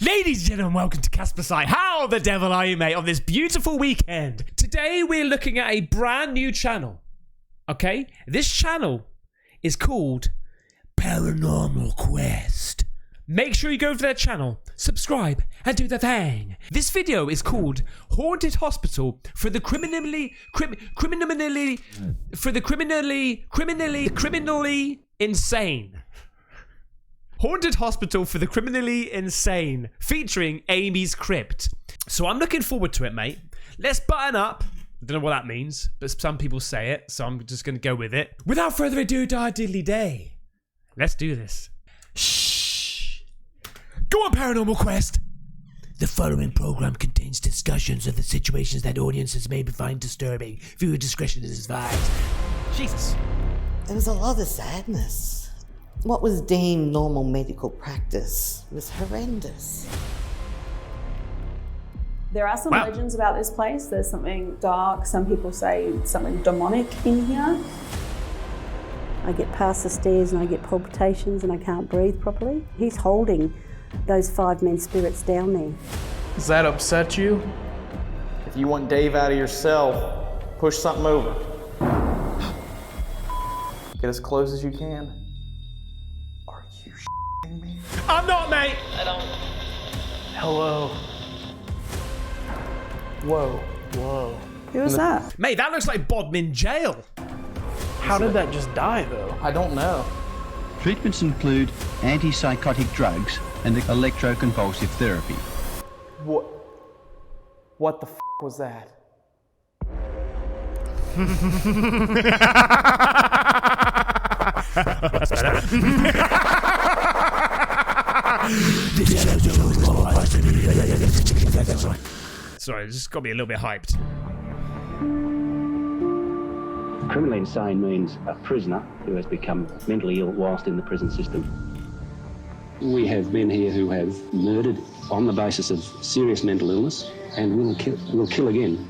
Ladies and gentlemen, welcome to Caspersight. How the devil are you, mate, on this beautiful weekend? Today we're looking at a brand new channel. Okay? This channel is called Paranormal Quest. Make sure you go to their channel, subscribe, and do the thing. This video is called Haunted Hospital for the criminally insane. Haunted Hospital for the Criminally Insane, featuring Amy's Crypt. So I'm looking forward to it, mate. Let's button up. I don't know what that means, but some people say it, so I'm just going to go with it. Without further ado, diddly day. Let's do this. Shh. Go on, Paranormal Quest. The following program contains discussions of the situations that audiences may find disturbing. Viewer discretion is advised. Jesus. There was a lot of sadness. What was deemed normal medical practice was horrendous. There are some legends about this place. There's something dark. Some people say something demonic in here. I get past the stairs and I get palpitations and I can't breathe properly. He's holding those 5 men spirits down there. Does that upset you? If you want Dave out of your cell, push something over. Get as close as you can. Are you shitting me? I'm not, mate. Hello. Whoa, whoa. Who was that? Mate, that looks like Bodmin Jail. How did that just die, though? I don't know. Treatments include antipsychotic drugs and electroconvulsive therapy. What the f*** was that? Sorry, this got me a little bit hyped. Criminally insane means a prisoner who has become mentally ill whilst in the prison system. We have men here who have murdered on the basis of serious mental illness and will kill again.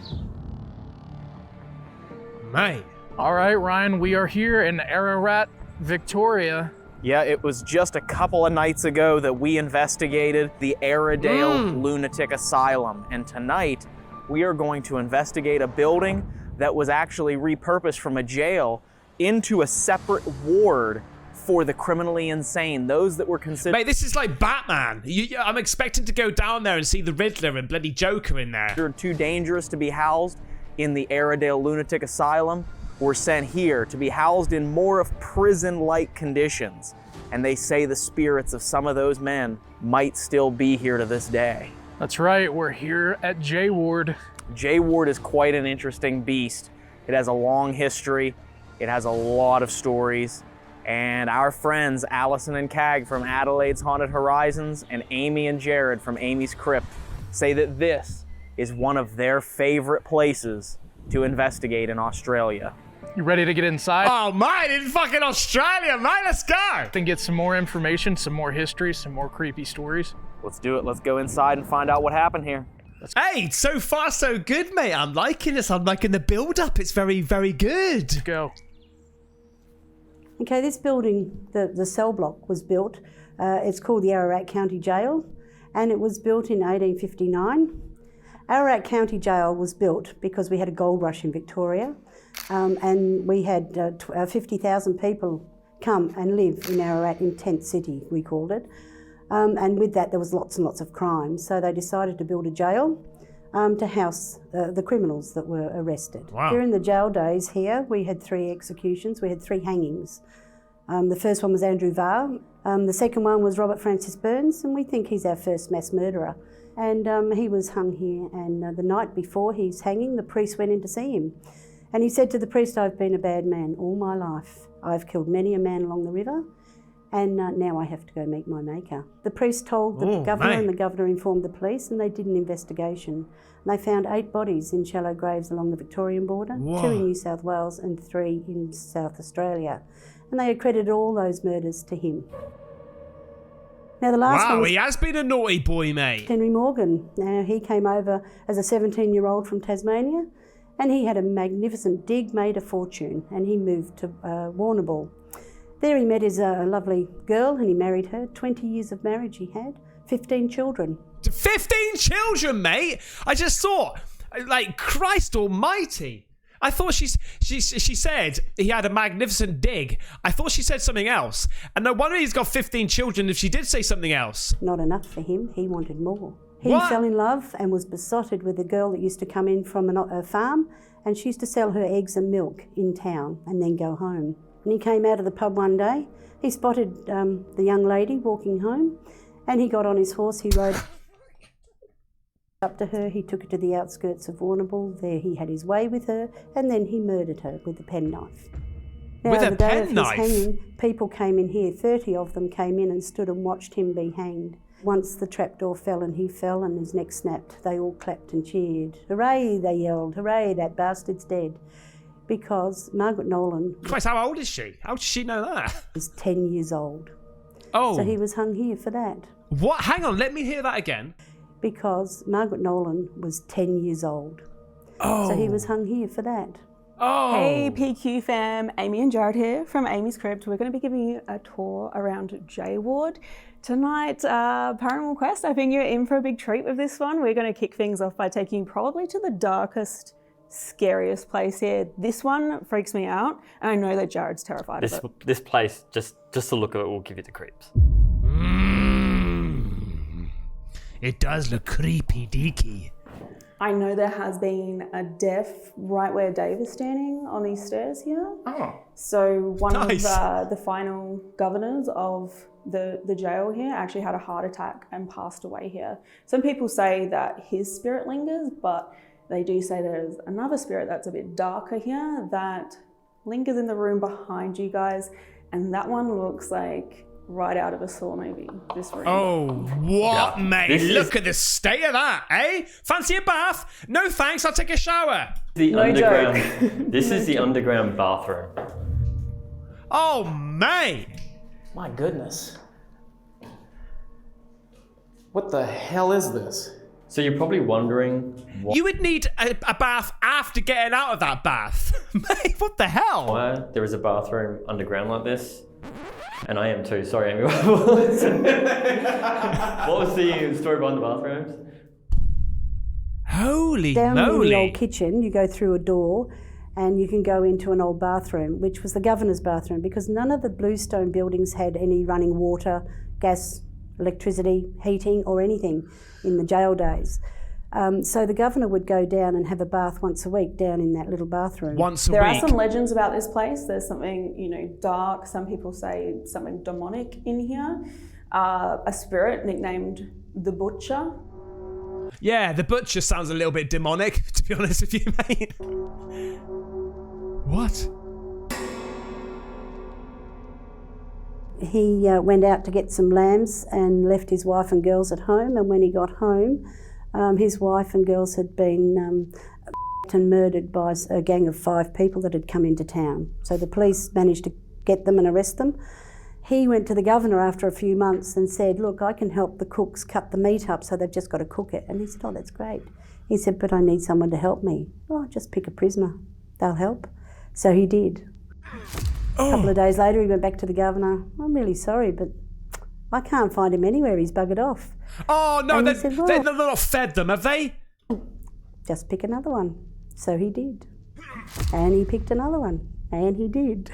Mate. All right, Ryan, we are here in Ararat, Victoria. Yeah, it was just a couple of nights ago that we investigated the Airedale Lunatic Asylum. And tonight, we are going to investigate a building that was actually repurposed from a jail into a separate ward for the criminally insane, those that were considered... Mate, this is like Batman. I'm expecting to go down there and see the Riddler and bloody Joker in there. They're too dangerous to be housed in the Airedale Lunatic Asylum. Were sent here to be housed in more of prison-like conditions. And they say the spirits of some of those men might still be here to this day. That's right, we're here at J Ward. J Ward is quite an interesting beast. It has a long history. It has a lot of stories. And our friends Allison and Cag from Adelaide's Haunted Horizons and Amy and Jared from Amy's Crypt say that this is one of their favorite places to investigate in Australia. You ready to get inside? Oh, mate, in fucking Australia, mate, let's go. And get some more information, some more history, some more creepy stories. Let's do it. Let's go inside and find out what happened here. Hey, so far so good, mate. I'm liking this. I'm liking the build-up. It's very, very good. Let's go. Okay, this building, the cell block was built. It's called the Ararat County Jail, and it was built in 1859. Ararat County Jail was built because we had a gold rush in Victoria, and we had 50,000 people come and live in Ararat, in Tent City, we called it. And with that, there was lots and lots of crime. So they decided to build a jail to house the criminals that were arrested. Wow. During the jail days here, we had 3 executions. We had 3 hangings. The first one was Andrew Varr. The second one was Robert Francis Burns, and we think he's our first mass murderer. And he was hung here, and the night before his hanging, the priest went in to see him. And he said to the priest, "I've been a bad man all my life. I've killed many a man along the river, and now I have to go meet my maker." The priest told the governor, and the governor informed the police, and they did an investigation. And they found 8 bodies in shallow graves along the Victorian border, 2 in New South Wales and 3 in South Australia. And they accredited all those murders to him. Now the last one was he has been a naughty boy, mate. Henry Morgan. Now he came over as a 17-year-old from Tasmania, and he had a magnificent dig, made a fortune, and he moved to Warrnambool. There he met his lovely girl, and he married her. 20 years of marriage he had, 15 children. 15 children, mate! I just thought, like, Christ almighty. I thought she said he had a magnificent dig. I thought she said something else. And no wonder he's got 15 children if she did say something else. Not enough for him. He wanted more. He What? fell in love and was besotted with a girl that used to come in from a farm, and she used to sell her eggs and milk in town and then go home. And he came out of the pub one day. He spotted the young lady walking home, and he got on his horse. He rode up to her. He took her to the outskirts of Warrnambool. There he had his way with her, and then he murdered her with a penknife. Now, With a the day of penknife? his hanging, people came in here. 30 of them came in and stood and watched him be hanged. Once the trapdoor fell and he fell and his neck snapped, they all clapped and cheered. Hooray, they yelled. Hooray, that bastard's dead. Because Margaret Nolan Christ, how old is she? How does she know that? was 10 years old. Oh, So he was hung here for that. what? Hang on, let me hear that again. Because Margaret Nolan was 10 years old. Oh. So he was hung here for that. Oh. Hey PQ fam, Amy and Jared here from Amy's Crypt. We're going to be giving you a tour around J Ward. Tonight, Paranormal Quest, I think you're in for a big treat with this one. We're going to kick things off by taking you probably to the darkest, scariest place here. This one freaks me out, and I know that Jared's terrified of it. This place, just the look of it will give you the creeps. It does look creepy deaky. I know there has been a death right where Dave is standing on these stairs here. Oh. So one Nice. of the final governors of the jail here actually had a heart attack and passed away here. Some people say that his spirit lingers, but they do say there's another spirit that's a bit darker here that lingers in the room behind you guys, and that one looks like right out of a Saw movie, this room. Oh, what, Yeah. mate? This Look is- at the state of that, eh? Fancy a bath? No thanks, I'll take a shower. The No underground. joke. This is the underground bathroom. Oh, mate. My goodness. What the hell is this? So you're probably wondering You would need a bath after getting out of that bath. Mate, what the hell? why there is a bathroom underground like this. And I am too. Sorry, Amy. What was the story behind the bathrooms? Holy Down in the moly. old kitchen, you go through a door and you can go into an old bathroom, which was the governor's bathroom, because none of the bluestone buildings had any running water, gas, electricity, heating or anything in the jail days. So the governor would go down and have a bath once a week down in that little bathroom. Once a There week. are some legends about this place. There's something, dark. Some people say something demonic in here. A spirit nicknamed the Butcher. Yeah, the butcher sounds a little bit demonic, to be honest with you, mate. What? He went out to get some lambs and left his wife and girls at home, and when he got home, his wife and girls had been and murdered by a gang of 5 people that had come into town. So the police managed to get them and arrest them. He went to the governor after a few months and said, look, I can help the cooks cut the meat up, so they've just got to cook it. And he said, oh, that's great. He said, but I need someone to help me. Oh, just pick a prisoner. They'll help. So he did. A couple of days later, he went back to the governor. I'm really sorry, but I can't find him anywhere. He's buggered off. Oh, no, And he they've said, well- they've not fed them, have they? Just pick another one. So he did. And he picked another one. And he did.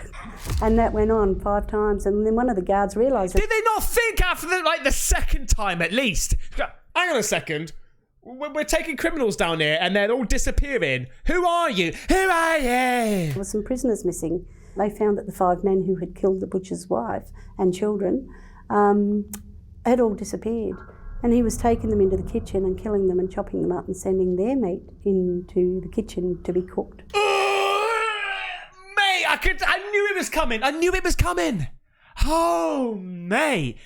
And that went on 5 times. And then one of the guards realised that Did they not think after the second time at least? Hang on a second. We're taking criminals down here and they're all disappearing. Who are you? Who are you? there were some prisoners missing. They found that the 5 men who had killed the butcher's wife and children had all disappeared. And he was taking them into the kitchen and killing them and chopping them up and sending their meat into the kitchen to be cooked. Mate, I knew it was coming. I knew it was coming. Oh, mate.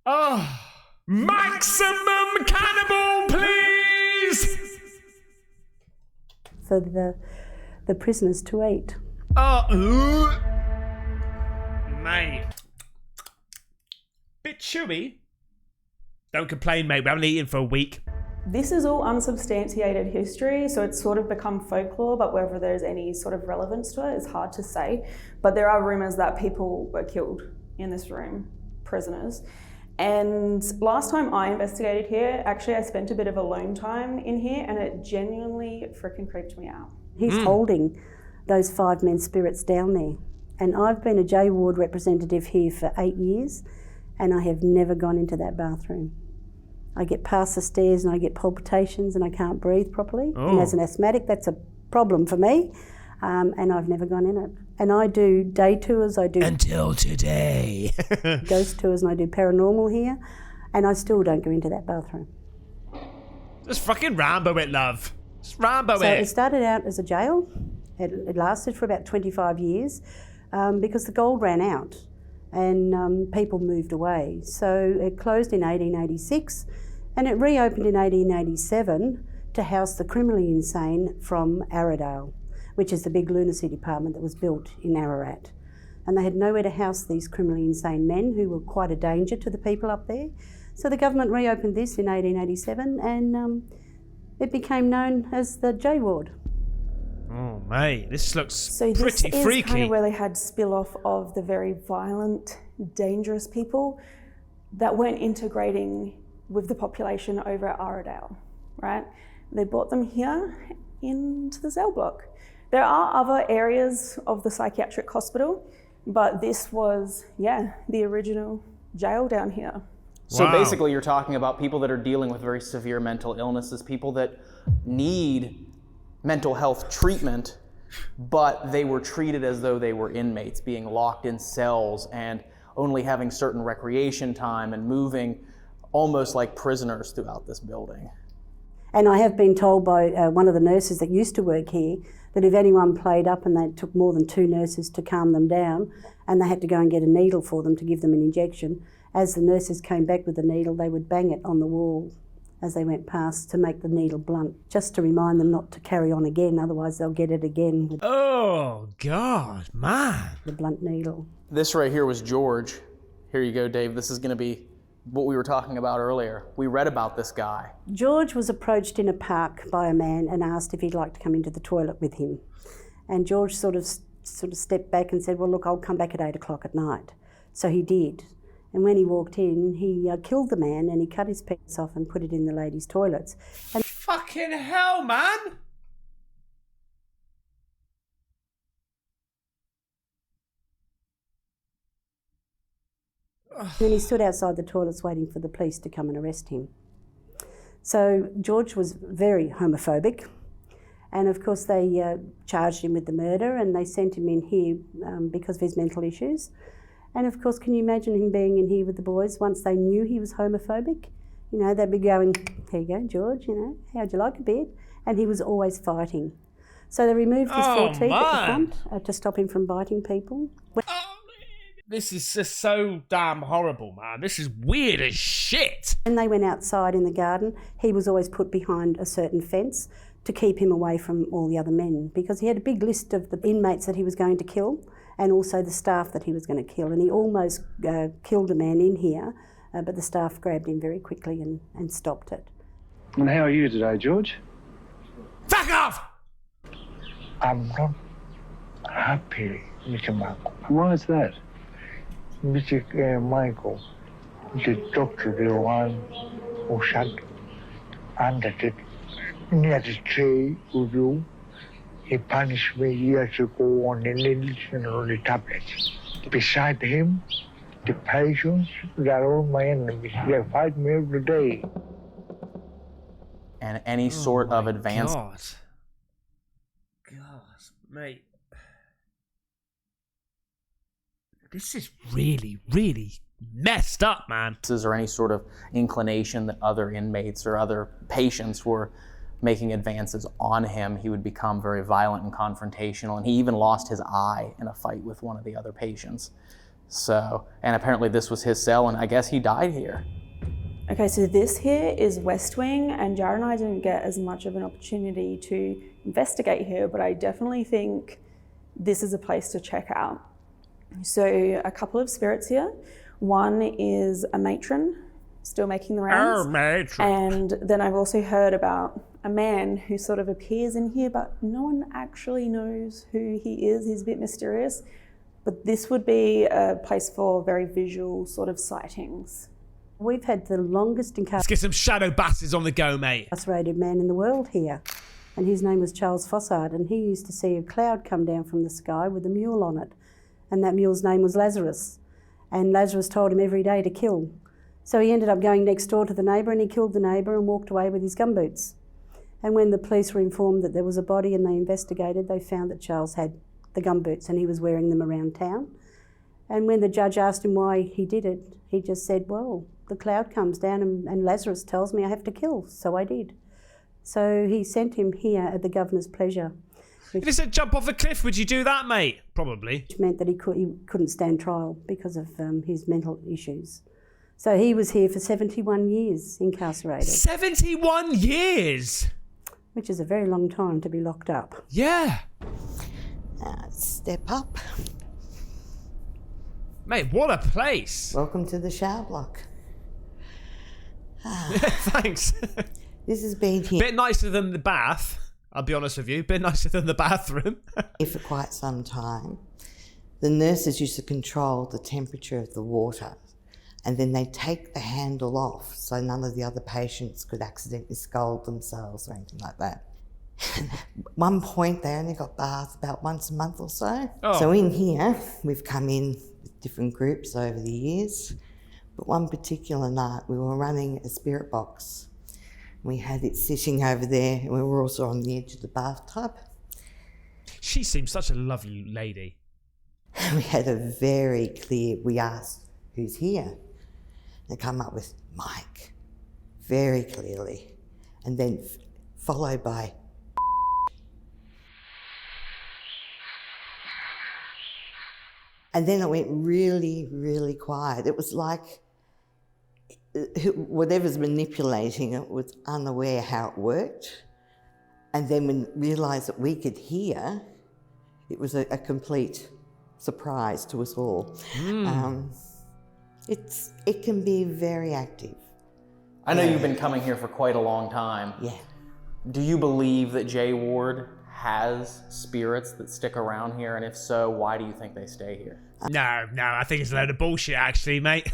Oh. Maximum cannibal, please. For the prisoners to eat. Oh, mate. Bit chewy. Don't complain, mate. We haven't eaten for a week. This is all unsubstantiated history, so it's sort of become folklore, but whether there's any sort of relevance to it is hard to say. But there are rumours that people were killed in this room, prisoners. And last time I investigated here, actually I spent a bit of alone time in here and it genuinely freaking creeped me out. He's holding those 5 men spirits down there. And I've been a J ward representative here for 8 years and I have never gone into that bathroom. I get past the stairs and I get palpitations and I can't breathe properly. And as an asthmatic, that's a problem for me. And I've never gone in it. And I do day tours, I do... Until today. ghost tours, and I do paranormal here. And I still don't go into that bathroom. Just fucking Rambo it, love. Just Rambo So it started out as a jail. It lasted for about 25 years because the gold ran out and people moved away. So it closed in 1886 and it reopened in 1887 to house the criminally insane from Arradale, which is the big lunacy department that was built in Ararat. And they had nowhere to house these criminally insane men who were quite a danger to the people up there. So the government reopened this in 1887 and it became known as the J Ward. Oh, mate, this looks So pretty this is freaky. kind of where they had spill-off of the very violent, dangerous people that weren't integrating with the population over at Arradale, right? They brought them here into the cell block. There are other areas of the psychiatric hospital, but this was, the original jail down here. So basically you're talking about people that are dealing with very severe mental illnesses, people that need mental health treatment, but they were treated as though they were inmates, being locked in cells and only having certain recreation time and moving almost like prisoners throughout this building. And I have been told by one of the nurses that used to work here that if anyone played up and they took more than 2 nurses to calm them down and they had to go and get a needle for them to give them an injection, as the nurses came back with the needle, they would bang it on the wall as they went past to make the needle blunt, just to remind them not to carry on again, otherwise they'll get it again with Oh, God, man. the blunt needle. This right here was George. Here you go, Dave. This is going to be what we were talking about earlier. We read about this guy. George was approached in a park by a man and asked if he'd like to come into the toilet with him. And George sort of stepped back and said, well, look, I'll come back at 8 o'clock at night. So he did. And when he walked in, he killed the man and he cut his penis off and put it in the ladies' toilets. And Fucking hell, man. then he stood outside the toilets waiting for the police to come and arrest him. So George was very homophobic. And of course they charged him with the murder and they sent him in here because of his mental issues. And of course, can you imagine him being in here with the boys once they knew he was homophobic? You know, they'd be going, here you go, George, you know, how'd you like a bit? And he was always fighting. So they removed his 4 teeth at the front to stop him from biting people. This is just so damn horrible, man. This is weird as shit. When they went outside in the garden, he was always put behind a certain fence to keep him away from all the other men because he had a big list of the inmates that he was going to kill and also the staff that he was going to kill. And he almost killed a man in here, but the staff grabbed him very quickly and stopped it. And how are you today, George? Fuck off! I'm not happy, Mr. Michael. Why is that? Mr. Michael, the doctor, the one who sat under the near the tree with you, he punished me years ago on the needles and on the tablets. Beside him, the patients, they're all my enemies. They fight me every day. And any sort of advance. God, mate. This is really, really messed up, man. Or any sort of inclination that other inmates or other patients were making advances on him, he would become very violent and confrontational, and he even lost his eye in a fight with one of the other patients. So, and apparently this was his cell, and I guess he died here. Okay, so this here is West Wing, and Jared and I didn't get as much of an opportunity to investigate here, but I definitely think this is a place to check out. So a couple of spirits here. One is a matron, still making the rounds. And then I've also heard about a man who sort of appears in here, but no one actually knows who he is. He's a bit mysterious. But this would be a place for very visual sort of sightings. We've had the longest Let's get some shadow bastards on the go, mate. incarcerated man in the world here. And his name was Charles Fossard, and he used to see a cloud come down from the sky with a mule on it. And that mule's name was Lazarus. And Lazarus told him every day to kill. So he ended up going next door to the neighbour, and he killed the neighbour and walked away with his gumboots. And when the police were informed that there was a body and they investigated, they found that Charles had the gumboots and he was wearing them around town. And when the judge asked him why he did it, he just said, well, the cloud comes down and Lazarus tells me I have to kill, so I did. So he sent him here at the governor's pleasure. If he said jump off a cliff, would you do that, mate? Probably. Which meant that he couldn't stand trial because of his mental issues. So he was here for 71 years incarcerated. 71 years? Which is a very long time to be locked up. Yeah. Step up. Mate, what a place. Welcome to the shower block. Thanks. This has been here. Bit nicer than the bath, I'll be honest with you. Bit nicer than the bathroom. Here for quite some time. The nurses used to control the temperature of the water, and then they'd take the handle off so none of the other patients could accidentally scald themselves or anything like that. At one point, they only got bathed about once a month or so. Oh. So in here, we've come in with different groups over the years. But one particular night, we were running a spirit box. We had it sitting over there, and we were also on the edge of the bathtub. She seems such a lovely lady. We had a very clear, we asked, who's here? They come up with Mike, very clearly. And then followed by and then it went really, really quiet. It was like whatever's manipulating it was unaware how it worked. And then when realised that we could hear, it was a complete surprise to us all. It can be very active. I know you've been coming here for quite a long time. Yeah. Do you believe that Jay Ward has spirits that stick around here? And if so, why do you think they stay here? No, I think it's a load of bullshit, actually, mate.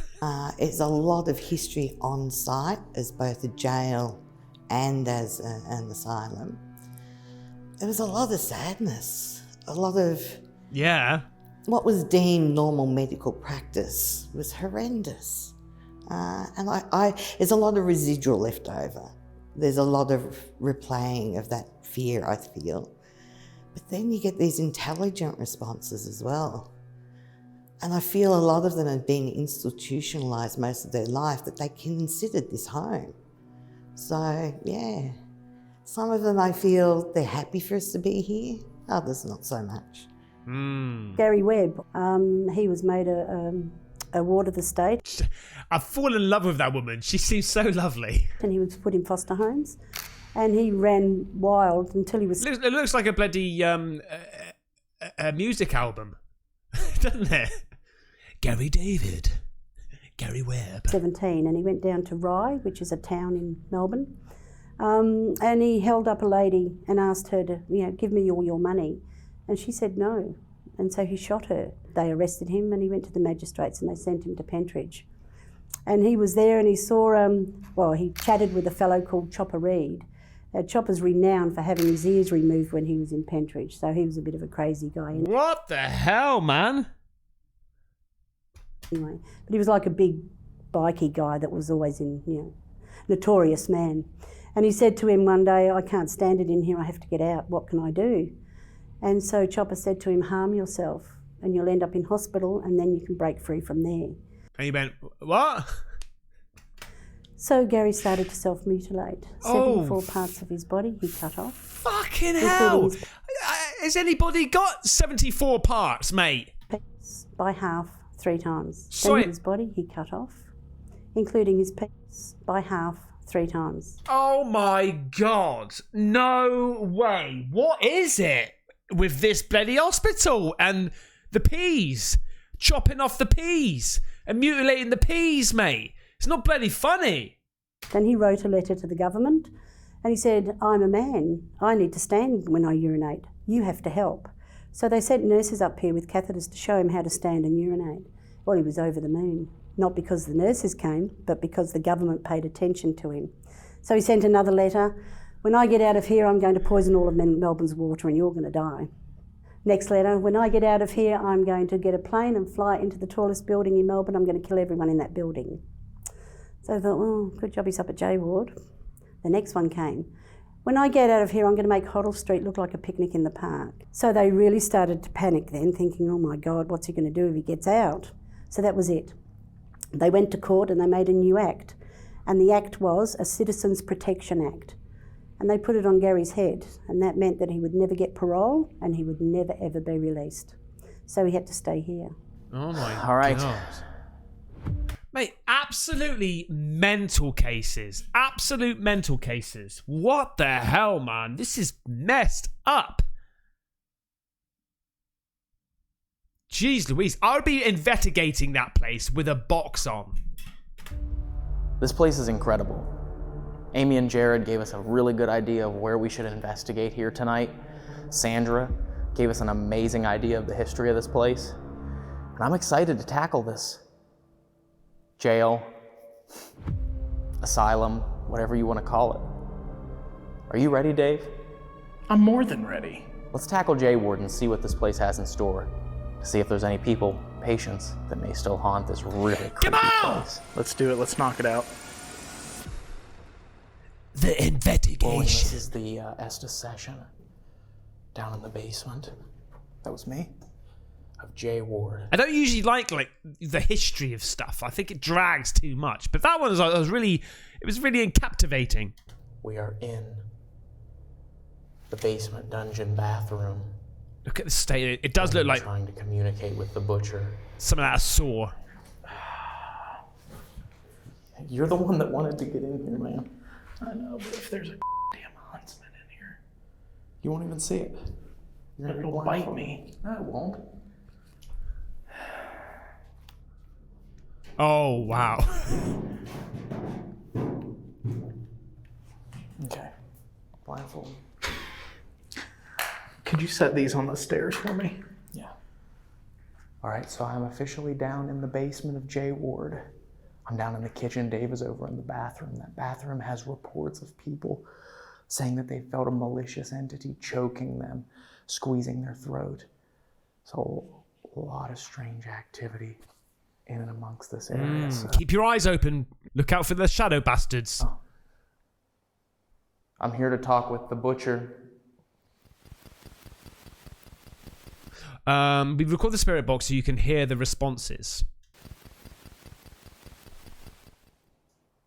It's a lot of history on site as both a jail and as an asylum. There was a lot of sadness, a lot of... Yeah. What was deemed normal medical practice was horrendous. And there's a lot of residual left over. There's a lot of replaying of that fear, I feel. But then you get these intelligent responses as well. And I feel a lot of them have been institutionalised most of their life, that they considered this home. So, yeah. Some of them I feel they're happy for us to be here, others not so much. Garry Webb, he was made a ward of the state. I've fallen in love with that woman. She seems so lovely. And he was put in foster homes. And he ran wild until he was... It looks like a bloody a music album, doesn't it? Garry David, Garry Webb. 17, and he went down to Rye, which is a town in Melbourne. And he held up a lady and asked her to, give me all your money. And she said no. And so he shot her. They arrested him and he went to the magistrates and they sent him to Pentridge. And he was there and he saw, he chatted with a fellow called Chopper Reed. Chopper's renowned for having his ears removed when he was in Pentridge, so he was a bit of a crazy guy. What the hell, man? Anyway, but he was like a big bikey guy that was always notorious man. And he said to him one day, I can't stand it in here, I have to get out, what can I do? And so Chopper said to him, harm yourself and you'll end up in hospital and then you can break free from there. And he went, what? So Garry started to self-mutilate. 74 parts of his body he cut off. Fucking hell! Has anybody got 74 parts, mate? By half 3 times. Sorry. Then his body he cut off, including his penis, by half 3 times. Oh my God. No way. What is it with this bloody hospital and the peas? Chopping off the peas and mutilating the peas, mate. It's not bloody funny. Then he wrote a letter to the government and he said, I'm a man. I need to stand when I urinate. You have to help. So they sent nurses up here with catheters to show him how to stand and urinate. Well, he was over the moon. not because the nurses came, but because the government paid attention to him. So he sent another letter. When I get out of here, I'm going to poison all of Melbourne's water and you're going to die. Next letter, when I get out of here, I'm going to get a plane and fly into the tallest building in Melbourne. I'm going to kill everyone in that building. So I thought, oh, good job he's up at J Ward. The next one came. When I get out of here, I'm going to make Hoddle Street look like a picnic in the park. So they really started to panic then, thinking, oh my God, what's he going to do if he gets out? So that was it. They went to court and they made a new act. And the act was a Citizens Protection Act. And they put it on Garry's head. And that meant that he would never get parole and he would never, ever be released. So he had to stay here. Oh my All right. God. Mate, absolutely mental cases. Absolute mental cases. What the hell, man? This is messed up. Jeez Louise, I would be investigating that place with a box on. This place is incredible. Amy and Jared gave us a really good idea of where we should investigate here tonight. Sandra gave us an amazing idea of the history of this place. And I'm excited to tackle this. Jail, asylum, whatever you want to call it. Are you ready, Dave? I'm more than ready. Let's tackle J Ward and see what this place has in store. See if there's any people, patients, that may still haunt this really creepy place. Let's do it. Let's knock it out. The investigation. Oh, this is the Estes session down in the basement. That was me. Of J Ward. I don't usually like the history of stuff. I think it drags too much. But that one was really captivating. We are in the basement dungeon bathroom. Look at the state. It does look like trying to communicate with the butcher. Something out of Saw. You're the one that wanted to get in here, man. I know, but if there's a damn huntsman in here, you won't even see it. It'll bite me. No, it won't. Oh, wow. Okay. Blindfold. Could you set these on the stairs for me? Yeah. All right, so I'm officially down in the basement of J Ward. I'm down in the kitchen. Dave is over in the bathroom. That bathroom has reports of people saying that they felt a malicious entity choking them, squeezing their throat. So a lot of strange activity in and amongst this area. So. Keep your eyes open. Look out for the shadow bastards. Oh. I'm here to talk with the butcher. We record the spirit box so you can hear the responses.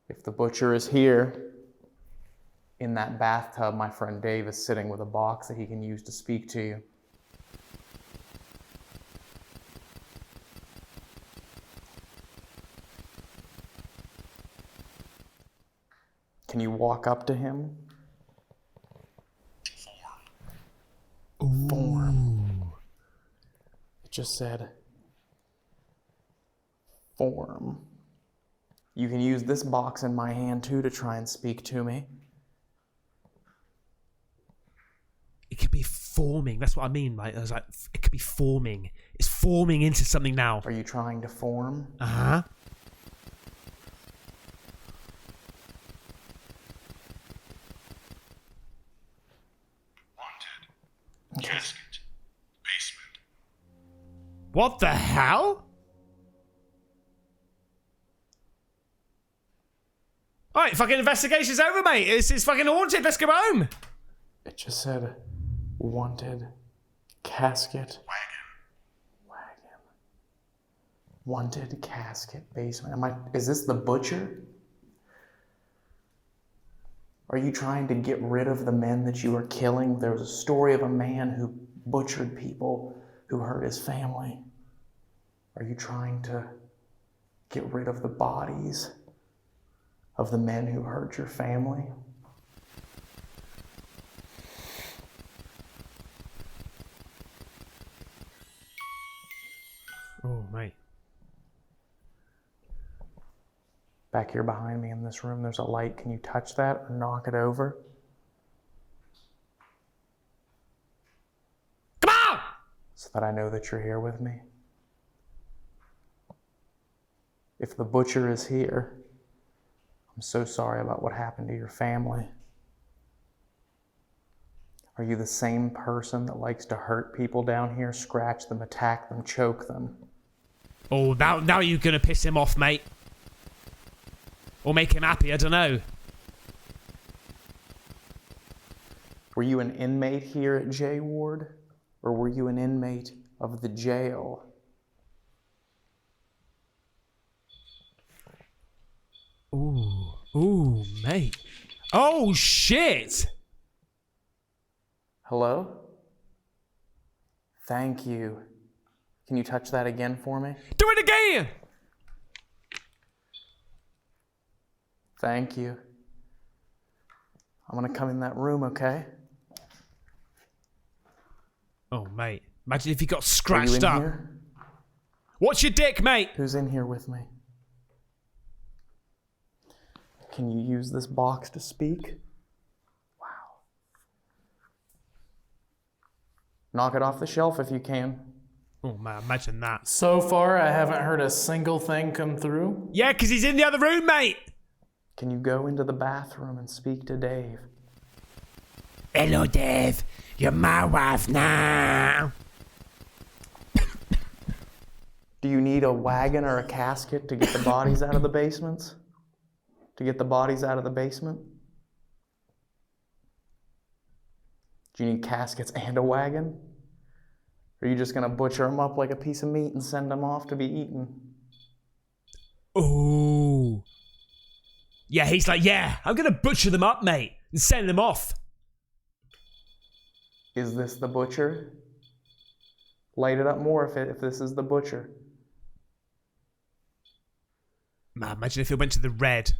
If the butcher is here, in that bathtub, my friend Dave is sitting with a box that he can use to speak to you. Can you walk up to him? Form. It just said form. You can use this box in my hand too to try and speak to me. It could be forming. That's what I mean. Like, it could be forming. It's forming into something now. Are you trying to form? Uh-huh. Casket. Basement. What the hell? Alright, fucking investigation's over, mate. It's fucking haunted. Let's go home. It just said wanted casket. Wagon. Wanted casket basement. Is this the butcher? Are you trying to get rid of the men that you are killing? There was a story of a man who butchered people who hurt his family. Are you trying to get rid of the bodies of the men who hurt your family? Oh, mate. Back here behind me in this room, there's a light. Can you touch that or knock it over? Come on! So that I know that you're here with me. If the butcher is here, I'm so sorry about what happened to your family. Are you the same person that likes to hurt people down here, scratch them, attack them, choke them? Oh, now you're gonna piss him off, mate. Or make him happy, I don't know. Were you an inmate here at J Ward? Or were you an inmate of the jail? Ooh, mate. Oh, shit! Hello? Thank you. Can you touch that again for me? Do it again! Thank you. I'm gonna come in that room, okay? Oh, mate. Imagine if he got Are you scratched in up. here? What's your dick, mate? Who's in here with me? Can you use this box to speak? Wow. Knock it off the shelf if you can. Oh, man, imagine that. So far, I haven't heard a single thing come through. Yeah, because he's in the other room, mate. Can you go into the bathroom and speak to Dave? Hello, Dave. You're my wife now. Do you need a wagon or a casket to get the bodies out of the basements? To get the bodies out of the basement? Do you need caskets and a wagon? Or are you just gonna butcher them up like a piece of meat and send them off to be eaten? Ooh. Yeah, he's like, yeah, I'm gonna butcher them up, mate, and send them off. Is this the butcher? Light it up more if this is the butcher. Man, imagine if it went to the red.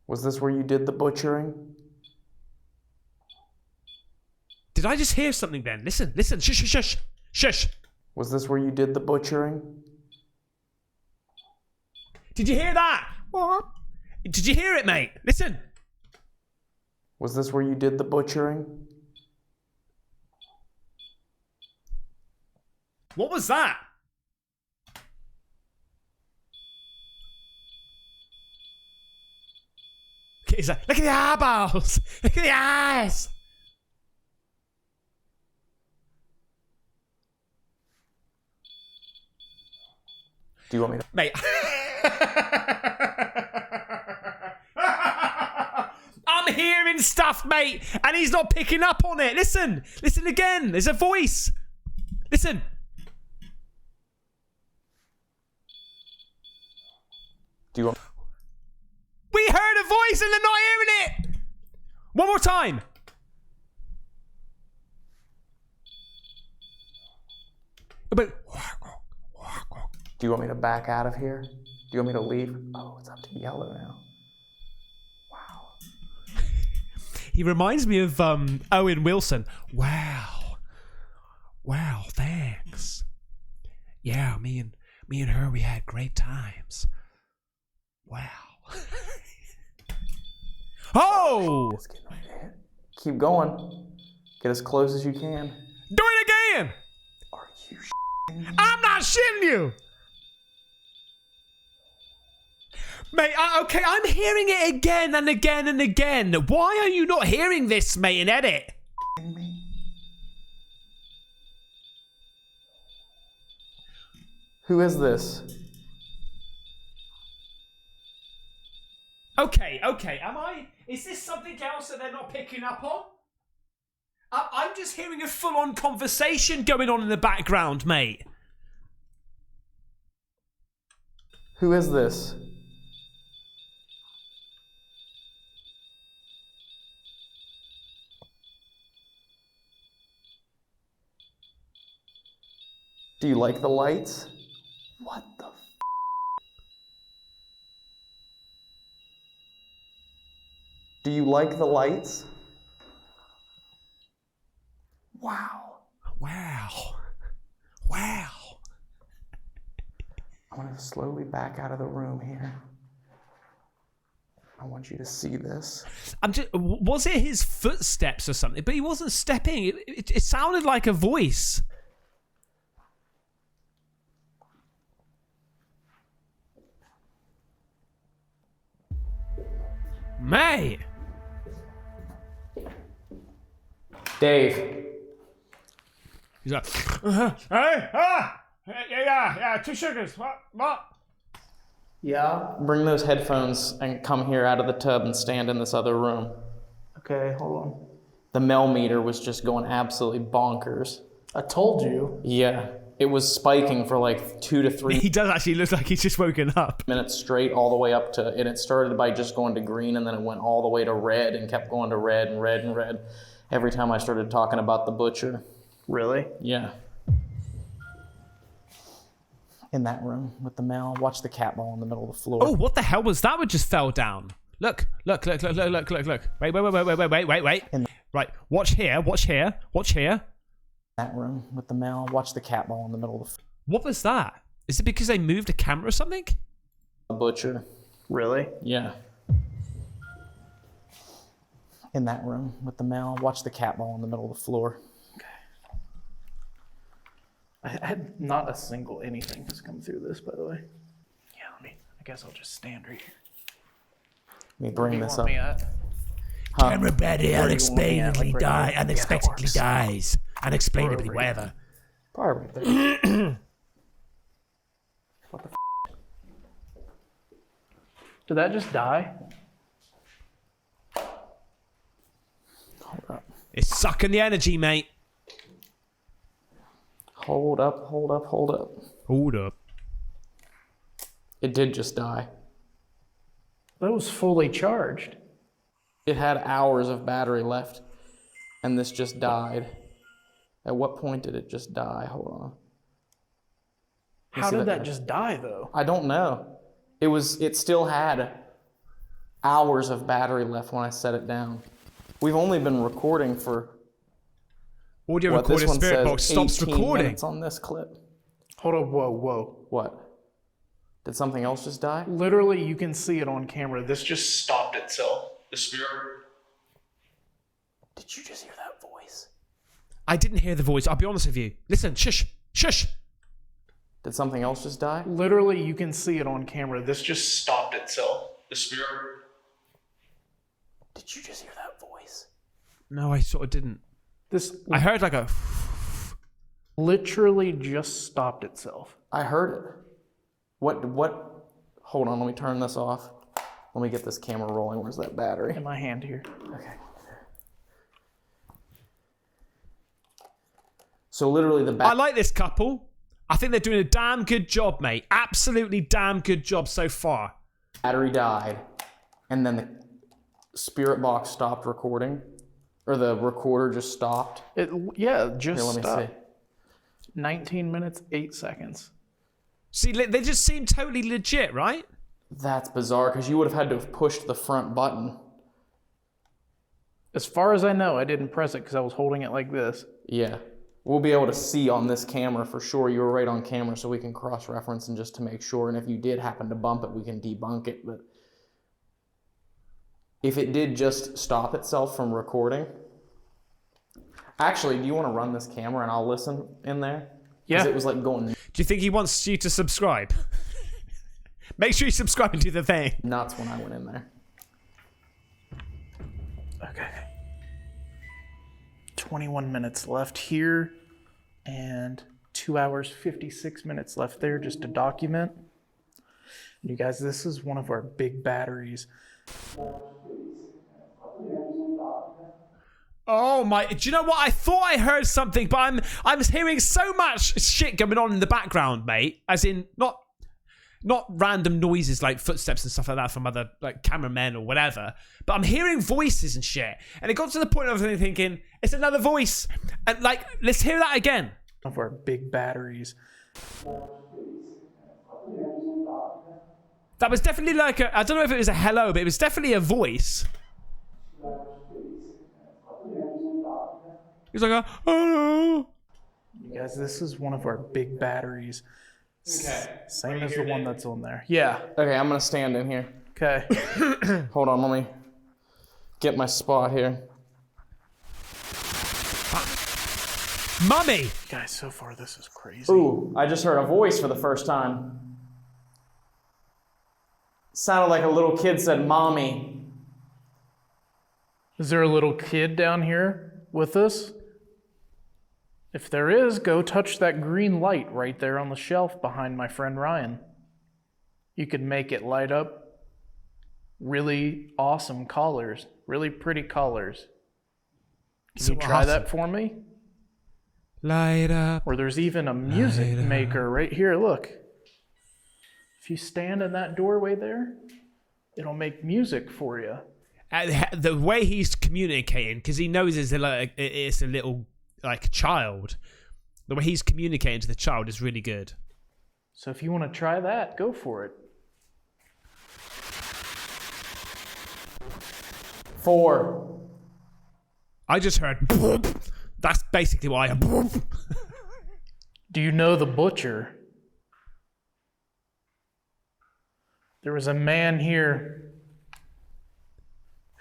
Was this where you did the butchering? Did I just hear something then? Listen, shush, shush, shush, shush. Was this where you did the butchering? Did you hear that? What? Did you hear it, mate? Listen. Was this where you did the butchering? What was that? He's like, look at the eyeballs. Look at the eyes. Do you want me to... Mate. I'm hearing stuff, mate, and he's not picking up on it. Listen again. There's a voice. Listen. Do you want... We heard a voice and they're not hearing it. One more time. But do you want me to back out of here? Do you want me to leave? Oh, it's up to yellow now. Wow. He reminds me of Owen Wilson. Wow, thanks. Yeah, me and her, we had great times. Wow. Oh! It's getting ready to hit. Keep going. Get as close as you can. Do it again! Are you shitting me? I'm not shitting you! Mate, okay, I'm hearing it again and again and again. Why are you not hearing this, mate, in edit? Who is this? Okay, is this something else that they're not picking up on? I'm just hearing a full-on conversation going on in the background, mate. Who is this? Do you like the lights? What the f? Do you like the lights? Wow. I'm gonna slowly back out of the room here. I want you to see this. Was it his footsteps or something? But he wasn't stepping. It sounded like a voice. Mate. Dave. He's like, hey, yeah, 2 sugars. What? Yeah? Bring those headphones and come here out of the tub and stand in this other room. Okay, hold on. The Mel meter was just going absolutely bonkers. I told you. Yeah. It was spiking for like 2 to 3 He does actually look like he's just woken up. minutes straight all the way up to, and it started by just going to green and then it went all the way to red and kept going to red and red and red every time I started talking about the butcher. Really? Yeah. In that room with the Mel. Watch the cat ball in the middle of the floor. Oh, what the hell was that? What just fell down? Look. Wait. Right, watch here. That room with the Mel. Watch the cat ball in the middle of the floor. What was that? Is it because they moved a camera or something? The butcher. Really? Yeah. In that room with the Mel. Watch the cat ball in the middle of the floor. I had not a single anything has come through this, by the way. Yeah, I guess I'll just stand right here. Let me bring this up. Camera battery unexplainably dies. Unexplainably, whatever. Probably right there. What the Did that just die? Hold up. It's sucking the energy, mate. Hold up. Hold up. It did just die. That was fully charged. It had hours of battery left, and this just died. At what point did it just die? Hold on. How did that just die, though? I don't know. It still had hours of battery left when I set it down. We've only been recording for Audio recorder spirit box stops 18 recording. minutes on this clip. Hold up, whoa. What? Did something else just die? Literally, you can see it on camera. This just stopped itself. The spirit. Did you just hear that voice? I didn't hear the voice. I'll be honest with you. Listen, shush. Did something else just die? Literally, you can see it on camera. This just stopped itself. The spirit. Did you just hear that voice? No, I sort of didn't. I heard like a... Literally just stopped itself. I heard it. What? Hold on, let me turn this off. Let me get this camera rolling. Where's that battery? In my hand here. Okay. So literally I like this couple. I think they're doing a damn good job, mate. Absolutely damn good job so far. Battery died, and then the spirit box stopped recording, or the recorder just stopped. Just Here, let me stopped. see. 19 minutes, 8 seconds. See, they just seem totally legit, right? That's bizarre, because you would have had to have pushed the front button. As far as I know, I didn't press it because I was holding it like this. Yeah. We'll be able to see on this camera for sure you were right on camera, so we can cross-reference and just to make sure. And if you did happen to bump it, we can debunk it. But if it did just stop itself from recording... Actually, do you want to run this camera and I'll listen in there? Yeah. Because it was like going... Do you think he wants you to subscribe? Make sure you subscribe and do the thing. Nuts when I went in there. Okay. 21 minutes left here and 2 hours, 56 minutes left there just to document. You guys, this is one of our big batteries. Oh my, do you know what? I thought I heard something, but I'm hearing so much shit going on in the background, mate. As in, not random noises like footsteps and stuff like that from other like cameramen or whatever, but I'm hearing voices and shit. And it got to the point of thinking, it's another voice. And like, let's hear that again. One of our big batteries. That was definitely like I don't know if it was a hello, but it was definitely a voice. He's like, oh. You guys, this is one of our big batteries. Okay. Same as the one that's on there. Yeah. Okay, I'm going to stand in here. Okay. Hold on, let me get my spot here. Mummy! Guys, so far this is crazy. Ooh, I just heard a voice for the first time. Sounded like a little kid said, "Mommy." Is there a little kid down here with us? If there is, go touch that green light right there on the shelf behind my friend Ryan. You could make it light up really awesome colors, really pretty colors. Can you try that for me? Light up. Or there's even a music maker right here, look. If you stand in that doorway there, it'll make music for you. The way he's communicating, because he knows it's a little like child. The way he's communicating to the child is really good. So if you want to try that, go for it. 4. I just heard. That's basically what I am. Do you know the butcher? There was a man here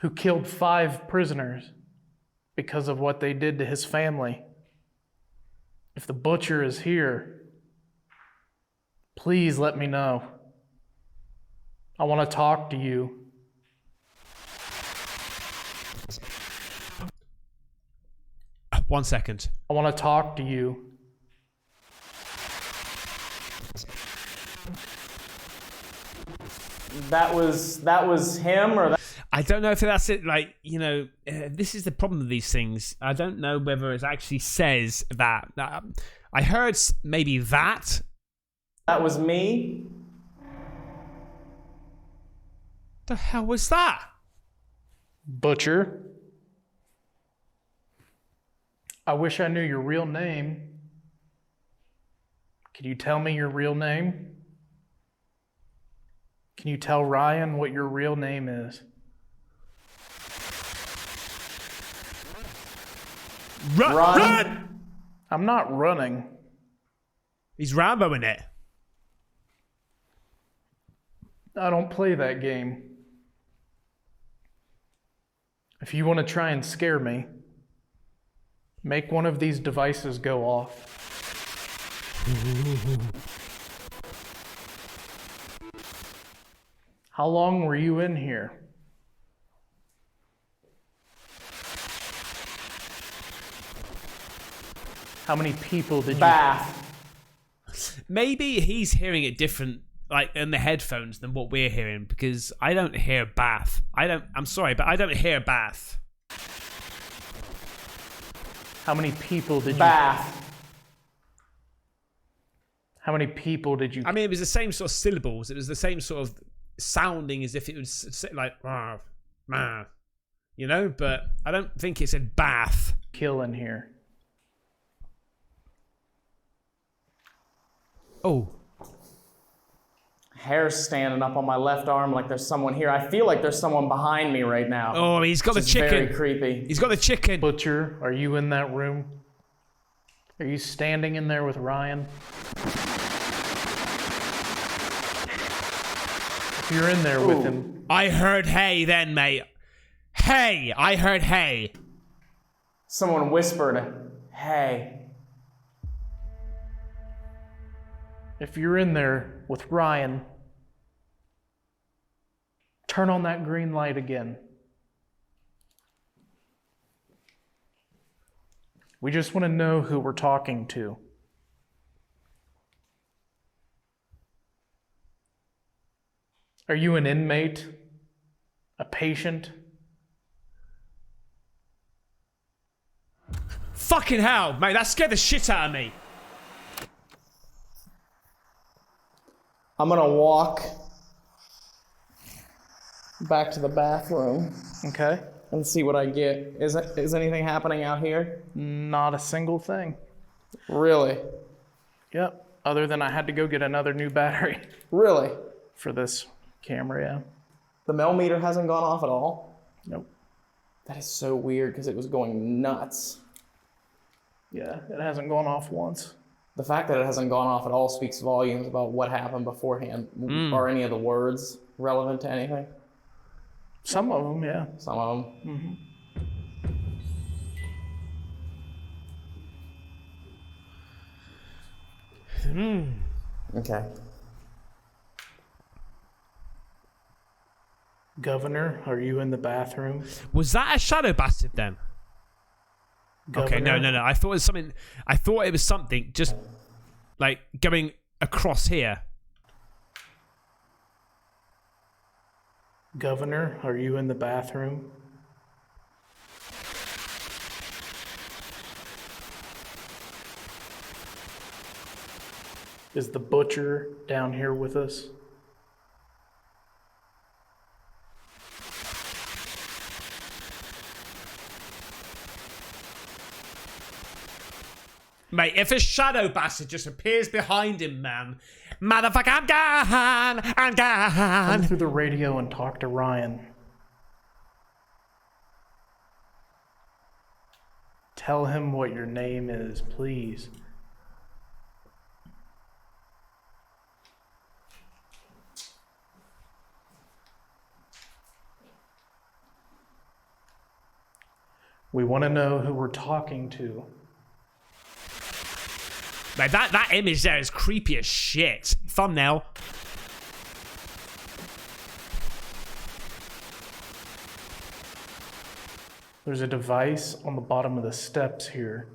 who killed 5 prisoners because of what they did to his family. If the butcher is here, please let me know. I want to talk to you. One second. I want to talk to you. That was him, or that? I don't know if that's it. Like, you know, this is the problem with these things. I don't know whether it actually says that. I heard maybe that. That was me. The hell was that? Butcher. I wish I knew your real name. Can you tell me your real name? Can you tell Ryan what your real name is? Run! I'm not running. He's Rambo in it. I don't play that game. If you want to try and scare me, make one of these devices go off. How long were you in here? How many people did you... Bath. Maybe he's hearing it different, like in the headphones, than what we're hearing, because I don't hear bath. I'm sorry, but I don't hear bath. How many people did you... Bath. How many people did you... I mean, it was the same sort of syllables. It was the same sort of sounding as if it was like, you know, but I don't think it said bath. Kill in here. Oh. Hair's standing up on my left arm like there's someone here. I feel like there's someone behind me right now. Oh, he's got the chicken. Very creepy. He's got the chicken. Butcher, are you in that room? Are you standing in there with Ryan? If you're in there with him... I heard hey then, mate. Hey! I heard hey. Someone whispered, hey. If you're in there with Ryan, turn on that green light again. We just want to know who we're talking to. Are you an inmate? A patient? Fucking hell, mate, that scared the shit out of me. I'm gonna walk back to the bathroom. Okay. And see what I get. Is anything happening out here? Not a single thing. Really? Yep. Other than I had to go get another new battery. Really? For this camera, yeah. The millimeter hasn't gone off at all? Nope. That is so weird because it was going nuts. Yeah, it hasn't gone off once. The fact that it hasn't gone off at all speaks volumes about what happened beforehand. Are any of the words relevant to anything? Some of them, yeah. Some of them? Okay. Governor, are you in the bathroom? Was that a shadow bastard then? Okay, no. I thought it was something. I thought it was something just like going across here. Governor, are you in the bathroom? Is the butcher down here with us? Mate, if a shadow bastard just appears behind him, man, motherfucker, I'm gone. Come through the radio and talk to Ryan. Tell him what your name is, please. We want to know who we're talking to. Mate, that image there is creepy as shit. Thumbnail. There's a device on the bottom of the steps here.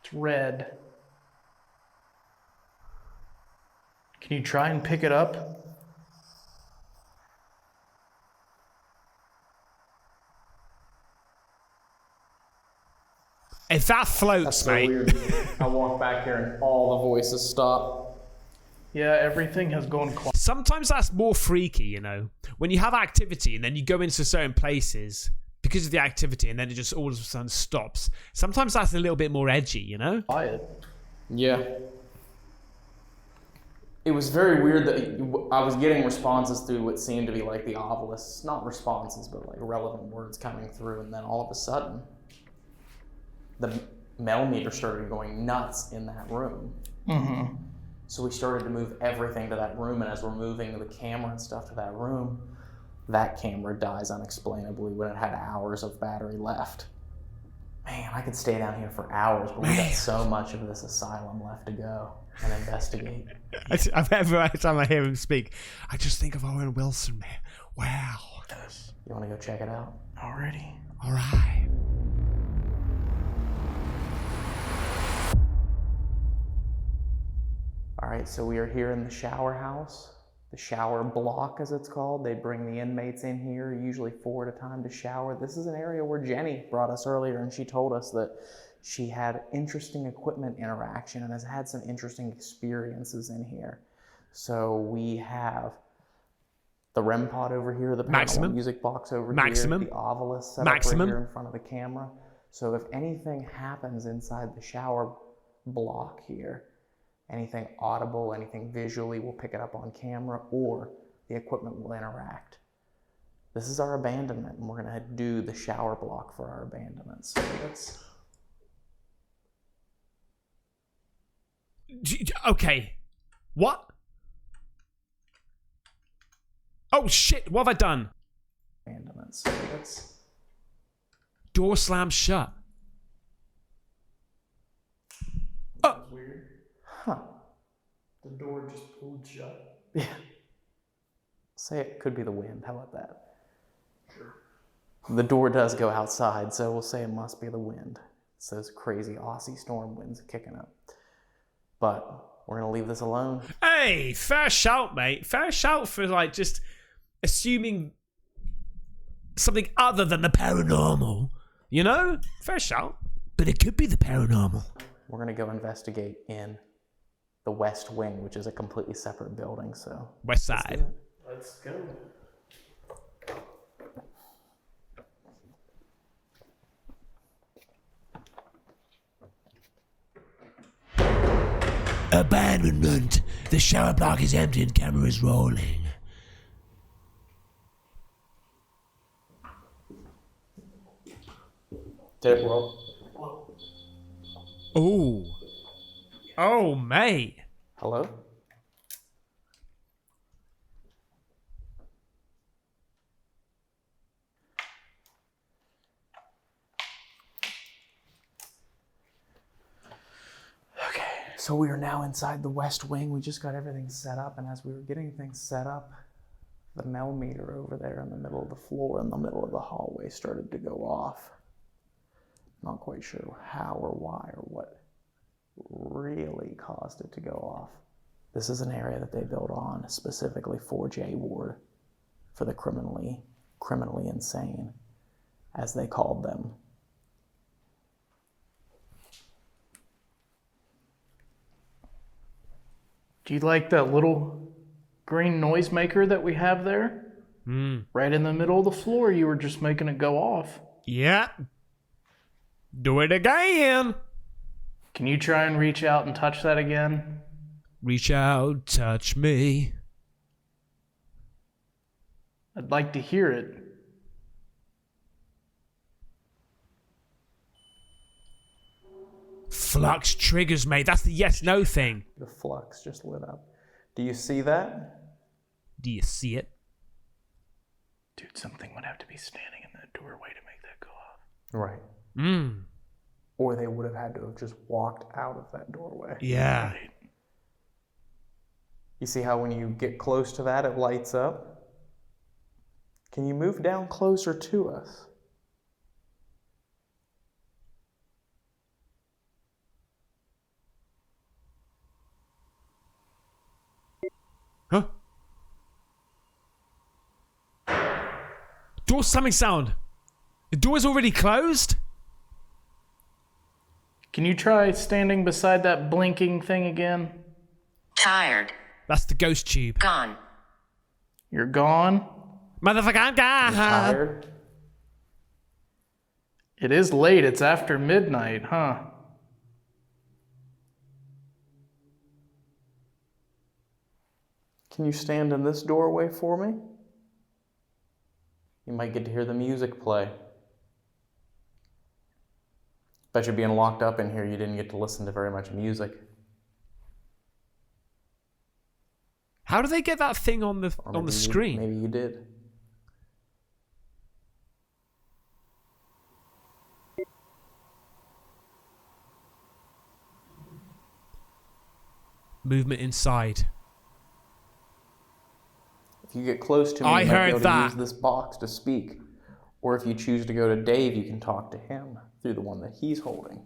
It's red. Can you try and pick it up? If that floats, mate. Weird. I walk back here and all the voices stop. Yeah, everything has gone quiet. Sometimes that's more freaky, you know. When you have activity and then you go into certain places because of the activity and then it just all of a sudden stops. Sometimes that's a little bit more edgy, you know? Quiet. Yeah. It was very weird that I was getting responses through what seemed to be like the obelisks. Not responses, but like relevant words coming through. And then all of a sudden, the Mel meter started going nuts in that room. Mm-hmm. So we started to move everything to that room, and as we're moving the camera and stuff to that room, that camera dies unexplainably when it had hours of battery left. Man, I could stay down here for hours, but we got so much of this asylum left to go and investigate. Every time I hear him speak, I just think of Owen Wilson, man. Wow. You want to go check it out? Already. All right. All right, so we are here in the shower house, the shower block as it's called. They bring the inmates in here, usually 4 at a time, to shower. This is an area where Jenny brought us earlier, and she told us that she had interesting equipment interaction and has had some interesting experiences in here. So we have the REM pod over here, the Paranormal music box over here, the obelisk set up right here in front of the camera. So if anything happens inside the shower block here, anything audible, anything visually, we'll pick it up on camera, or the equipment will interact. This is our abandonment, and we're gonna do the shower block for our abandonment. So let's... Okay. What? Oh shit, what have I done? Abandonment. So let's... Door slammed shut. Oh. Weird. Huh. The door just pulled shut. Yeah. Say it could be the wind. How about that? Sure. The door does go outside, so we'll say it must be the wind. It's those crazy Aussie storm winds kicking up. But we're going to leave this alone. Hey, fair shout, mate. Fair shout for like just assuming something other than the paranormal. You know? Fair shout. But it could be the paranormal. We're going to go investigate in the West Wing, which is a completely separate building. So West Side. Let's go. Abandonment. The shower block is empty and camera is rolling. Did it roll? Oh. Oh, mate. Hello? Okay, so we are now inside the West Wing. We just got everything set up, and as we were getting things set up, The Mel meter over there in the middle of the floor, in the middle of the hallway, started to go off. Not quite sure how or why or what really caused it to go off. This is an area that they built on specifically for J Ward, for the criminally insane, as they called them. Do you like that little green noisemaker that we have there? Right in the middle of the floor, you were just making it go off. Yeah. Do it again. Can you try and reach out and touch that again? Reach out, touch me. I'd like to hear it. Flux triggers, mate. That's the yes-no thing. The flux just lit up. Do you see that? Do you see it? Dude, something would have to be standing in that doorway to make that go off. Right. Or they would have had to have just walked out of that doorway. Yeah. Right. You see how when you get close to that, it lights up? Can you move down closer to us? Huh? Door slamming sound. The door is already closed? Can you try standing beside that blinking thing again? Tired. That's the ghost tube. Gone. You're gone? Motherfucker, I'm gone. Tired? It is late. It's after midnight, huh? Can you stand in this doorway for me? You might get to hear the music play. Bet you being locked up in here, you didn't get to listen to very much music. How do they get that thing on the screen? Maybe you did. Movement inside. If you get close to me, I you might heard be able that. to use this box to speak. Or if you choose to go to Dave, you can talk to him through the one that he's holding.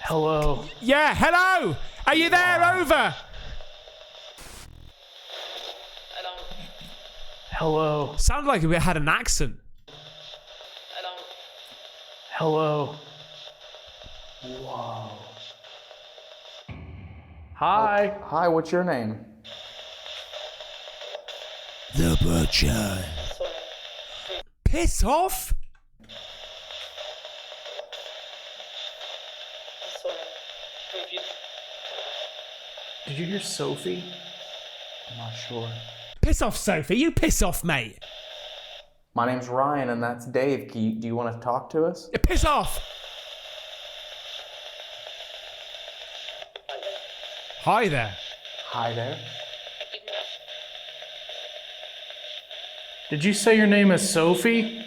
Hello. Yeah, hello! Are you there? Over! Hello. Sounded like it had an accent. Hello. Whoa. Hi. Hi, what's your name? The Butcher. Piss off! Did you hear Sophie? I'm not sure. Piss off, Sophie. You piss off, mate. My name's Ryan, and that's Dave. Do you want to talk to us? You piss off! Hi there. Hi there. Did you say your name is Sophie?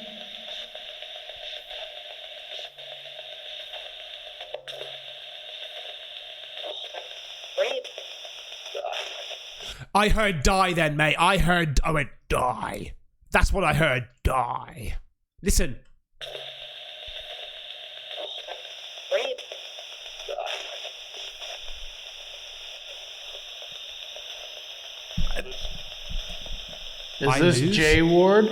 I heard die then, mate. I went die. That's what I heard, die. Listen. Is this J Ward?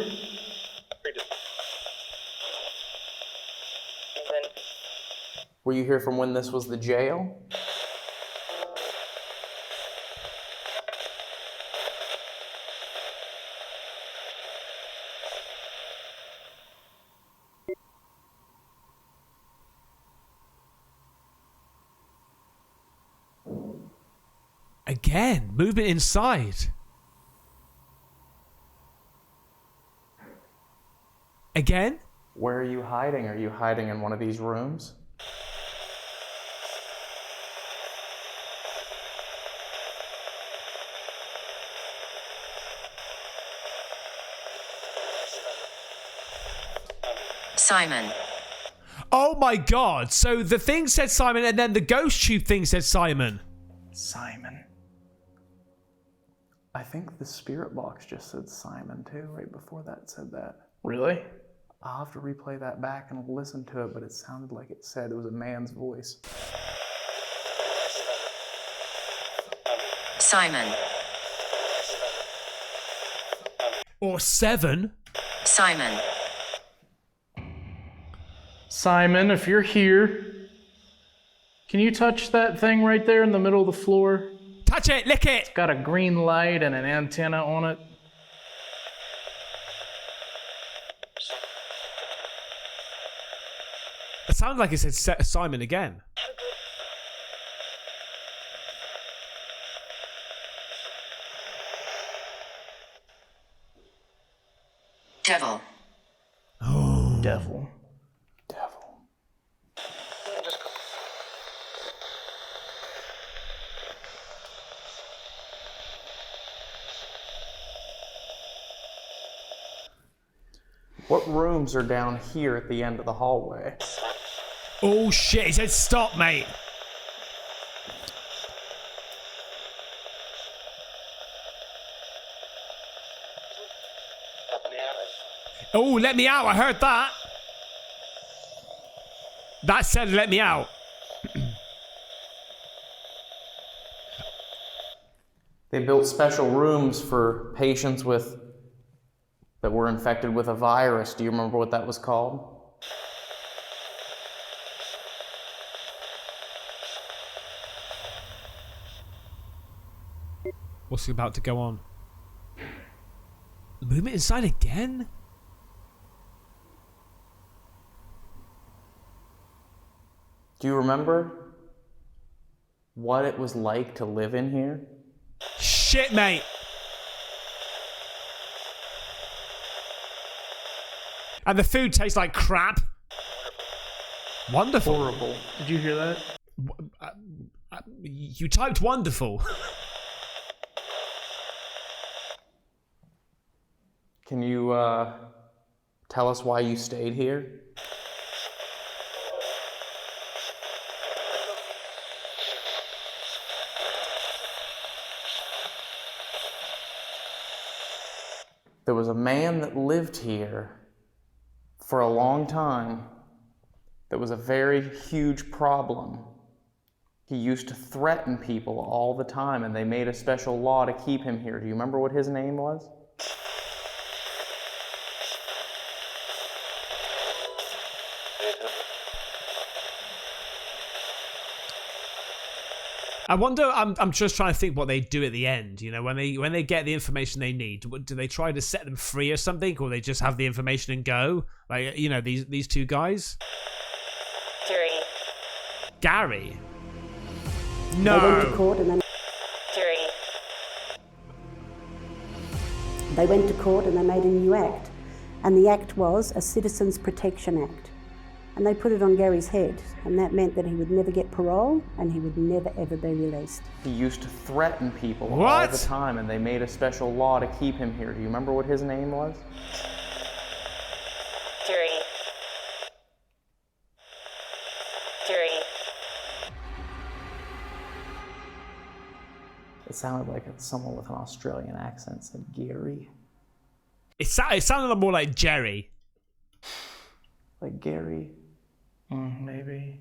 Were you here from when this was the jail? Again, movement inside. Again? Where are you hiding? Are you hiding in one of these rooms? Simon. Oh my god. So the thing said Simon, and then the ghost tube thing said Simon. Simon. I think the spirit box just said Simon too, right before that said that. Really? I'll have to replay that back and listen to it, but it sounded like it said it was a man's voice. Simon. Or 7. Simon. Simon, if you're here, can you touch that thing right there in the middle of the floor? Touch it, lick it. It's got a green light and an antenna on it. It sounded like it said Simon again. Devil. Oh. Devil. What rooms are down here at the end of the hallway? Oh shit, he said stop, mate. Oh, let me out, I heard that. That said let me out. They built special rooms for patients that were infected with a virus. Do you remember what that was called? What's about to go on? Movement inside again? Do you remember what it was like to live in here? Shit, mate. And the food tastes like crap. Wonderful. Horrible. Did you hear that? You typed wonderful. Can you tell us why you stayed here? There was a man that lived here for a long time that was a very huge problem. He used to threaten people all the time, and they made a special law to keep him here. Do you remember what his name was? I wonder. I'm just trying to think what they do at the end. You know, when they get the information they need, do they try to set them free or something, or they just have the information and go? Like, you know, these two guys. Garry. No. They went to court and then. They went to court and they made a new act, and the act was a Citizens Protection Act. And they put it on Garry's head, and that meant that he would never get parole and he would never ever be released. He used to threaten people all What? the time, and they made a special law to keep him here. Do you remember what his name was? It sounded like someone with an Australian accent said Garry. It sounded more like Jerry. Like Garry. Maybe.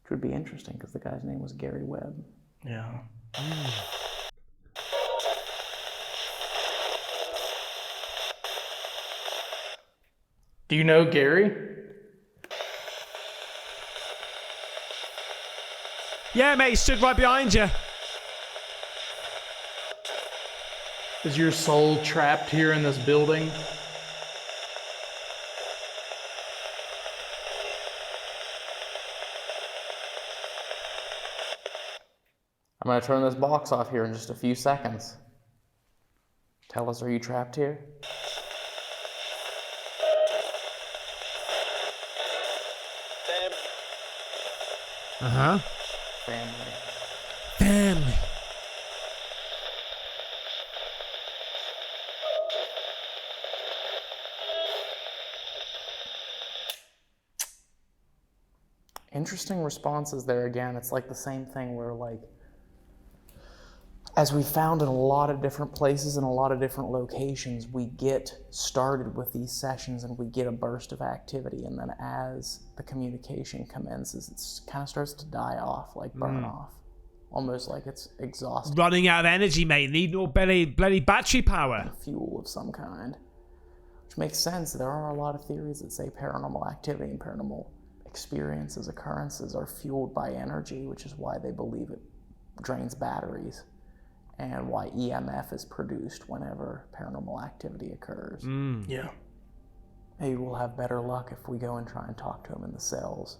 Which would be interesting because the guy's name was Garry Webb. Yeah. Do you know Garry? Yeah, mate, he stood right behind you. Is your soul trapped here in this building? I'm going to turn this box off here in just a few seconds. Tell us, are you trapped here? Uh-huh. Family. Family. interesting responses there again. It's like the same thing where, like, as we found in a lot of different places and a lot of different locations, we get started with these sessions and we get a burst of activity, and then as the communication commences, it kind of starts to die off, like burn off. Almost like it's exhausted. Running out of energy, mate. Need more bloody battery power. Fuel of some kind. Which makes sense. There are a lot of theories that say paranormal activity and paranormal experiences, occurrences are fueled by energy, which is why they believe it drains batteries, and why EMF is produced whenever paranormal activity occurs. Yeah. Maybe we'll have better luck if we go and try and talk to them in the cells.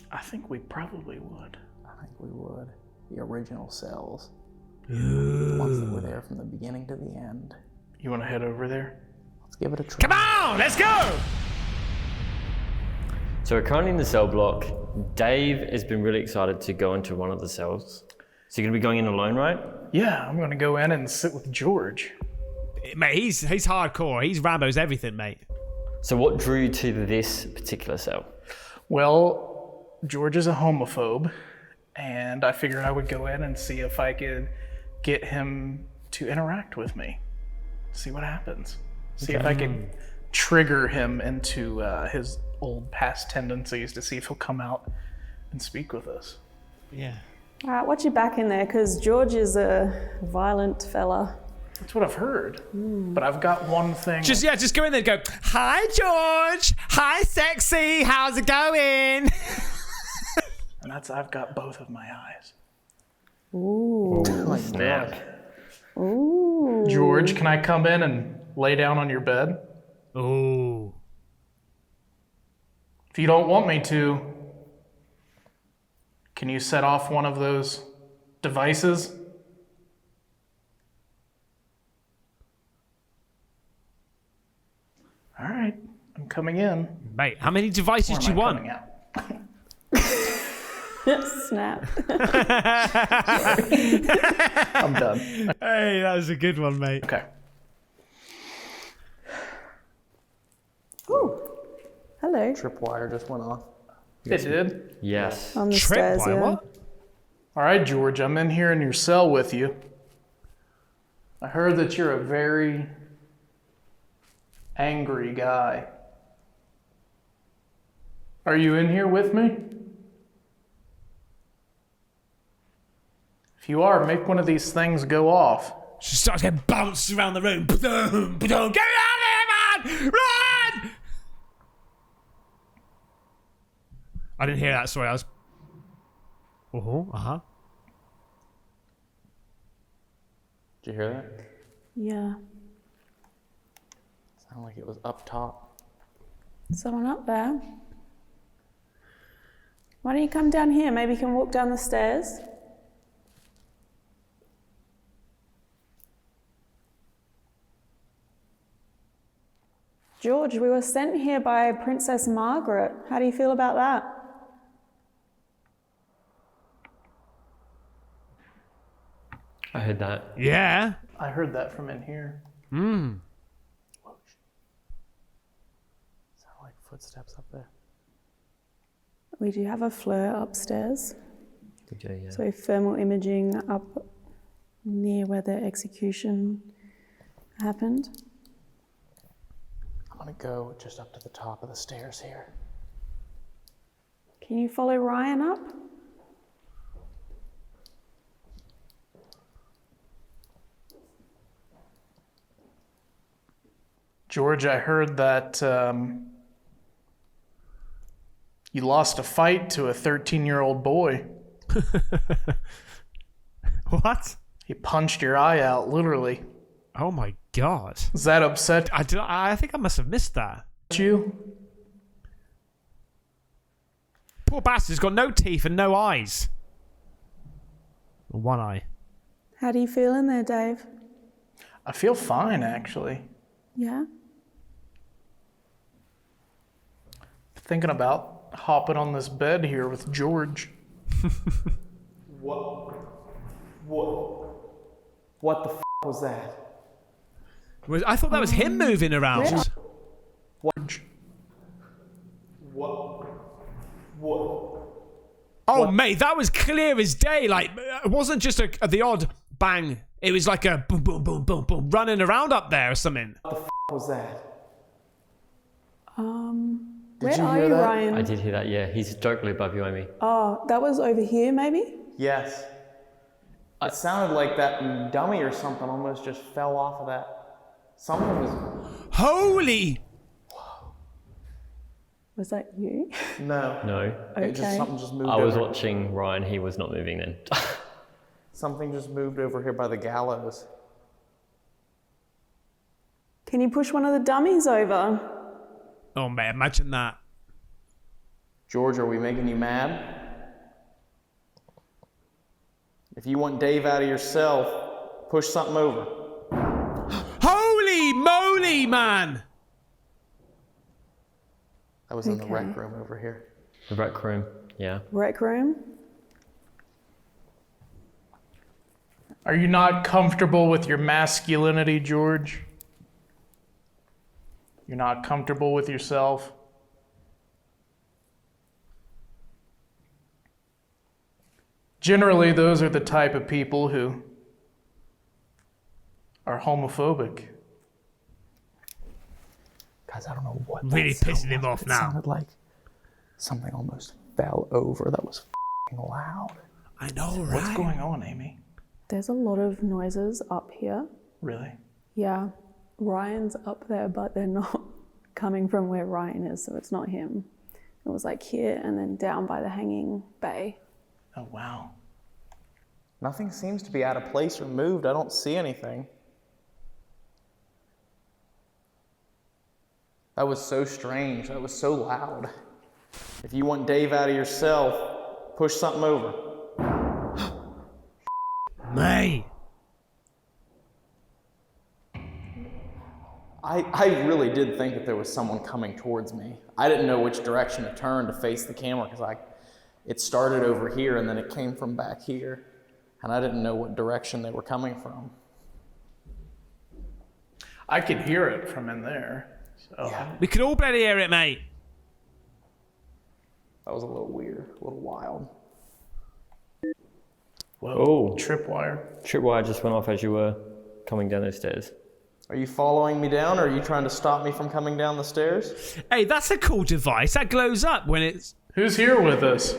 I think we probably would. I think we would. The original cells. The ones that were there from the beginning to the end. You want to head over there? Let's give it a try. Come on, let's go! So we're currently in the cell block. Dave has been really excited to go into one of the cells. So you're going to be going in alone, right? Yeah, I'm going to go in and sit with George. Mate, he's hardcore. He's Rambo's everything, mate. So what drew you to this particular cell? Well, George is a homophobe, and I figured I would go in and see if I could get him to interact with me. See what happens. See if I can trigger him into his old past tendencies, to see if he'll come out and speak with us. Yeah. All right, watch your back in there, because George is a violent fella. That's what I've heard. But I've got one thing. Just go in there and go, hi, George. Hi, sexy. How's it going? And I've got both of my eyes. Ooh. Oh, snap. Ooh. George, can I come in and lay down on your bed? Ooh. If you don't want me to, can you set off one of those devices? All right, I'm coming in. Mate, how many devices do you want? Snap. I'm done. Hey, that was a good one, mate. Okay. Ooh. Hello. Tripwire just went off. It did? Yes. On the stairs, yeah. What? All right, George, I'm in here in your cell with you. I heard that you're a very angry guy. Are you in here with me? If you are, make one of these things go off. She starts getting bounced around the room. Boom, boom. Get out of here, man! Run! I didn't hear that. Sorry, I was. Did you hear that? Yeah. Sounded like it was up top. Someone up there. Why don't you come down here? Maybe you can walk down the stairs. George, we were sent here by Princess Margaret. How do you feel about that? I heard that. Yeah. I heard that from in here. Sound like footsteps up there. We do have a flare upstairs. Okay, yeah. So thermal imaging up near where the execution happened. I'm gonna go just up to the top of the stairs here. Can you follow Ryan up? George, I heard that you lost a fight to a 13-year-old boy. What? He punched your eye out, literally. Oh my god. Does that upset I think I must have missed that. you? Poor bastard's got no teeth and no eyes. One eye. How do you feel in there, Dave? I feel fine, actually. Yeah? Thinking about hopping on this bed here with George. What the f*** was that? I thought that was him moving around. Yeah. What Oh, mate, that was clear as day. Like, it wasn't just the odd bang. It was like a boom, boom, boom, boom, boom, running around up there or something. What the f*** was that? Where you are hear you, that? Ryan? I did hear that, yeah. He's directly above you, Amy. Oh, that was over here, maybe? Yes. It sounded like that dummy or something almost just fell off of that. Something was... Holy! Was that you? No. No. Okay. Something just moved I was over. watching Ryan. He was not moving then. Something just moved over here by the gallows. Can you push one of the dummies over? Oh, mate, imagine that. George, are we making you mad? If you want Dave out of yourself, push something over. Holy moly, man! That was in the rec room over here. The rec room, yeah. Rec room? Are you not comfortable with your masculinity, George? You're not comfortable with yourself? Generally, those are the type of people who are homophobic. Guys, I don't know what Really that pissing sound him was, off but now. It sounded like something almost fell over. That was f***ing loud. I know, right? What's going on, Amy? There's a lot of noises up here. Really? Yeah. Ryan's up there, but they're not coming from where Ryan is, so it's not him. It was like here and then down by the hanging bay. Oh, wow. Nothing seems to be out of place or moved. I don't see anything. That was so strange. That was so loud. If you want Dave out of yourself, push something over. Mate. I really did think that there was someone coming towards me. I didn't know which direction to turn to face the camera because it started over here and then it came from back here. And I didn't know what direction they were coming from. I could hear it from in there. So. Yeah. We could all bloody hear it, mate. That was a little weird, a little wild. Whoa. Oh. Tripwire. Tripwire just went off as you were coming down those stairs. Are you following me down or are you trying to stop me from coming down the stairs? Hey, that's a cool device. That glows up when it's... Who's here with us?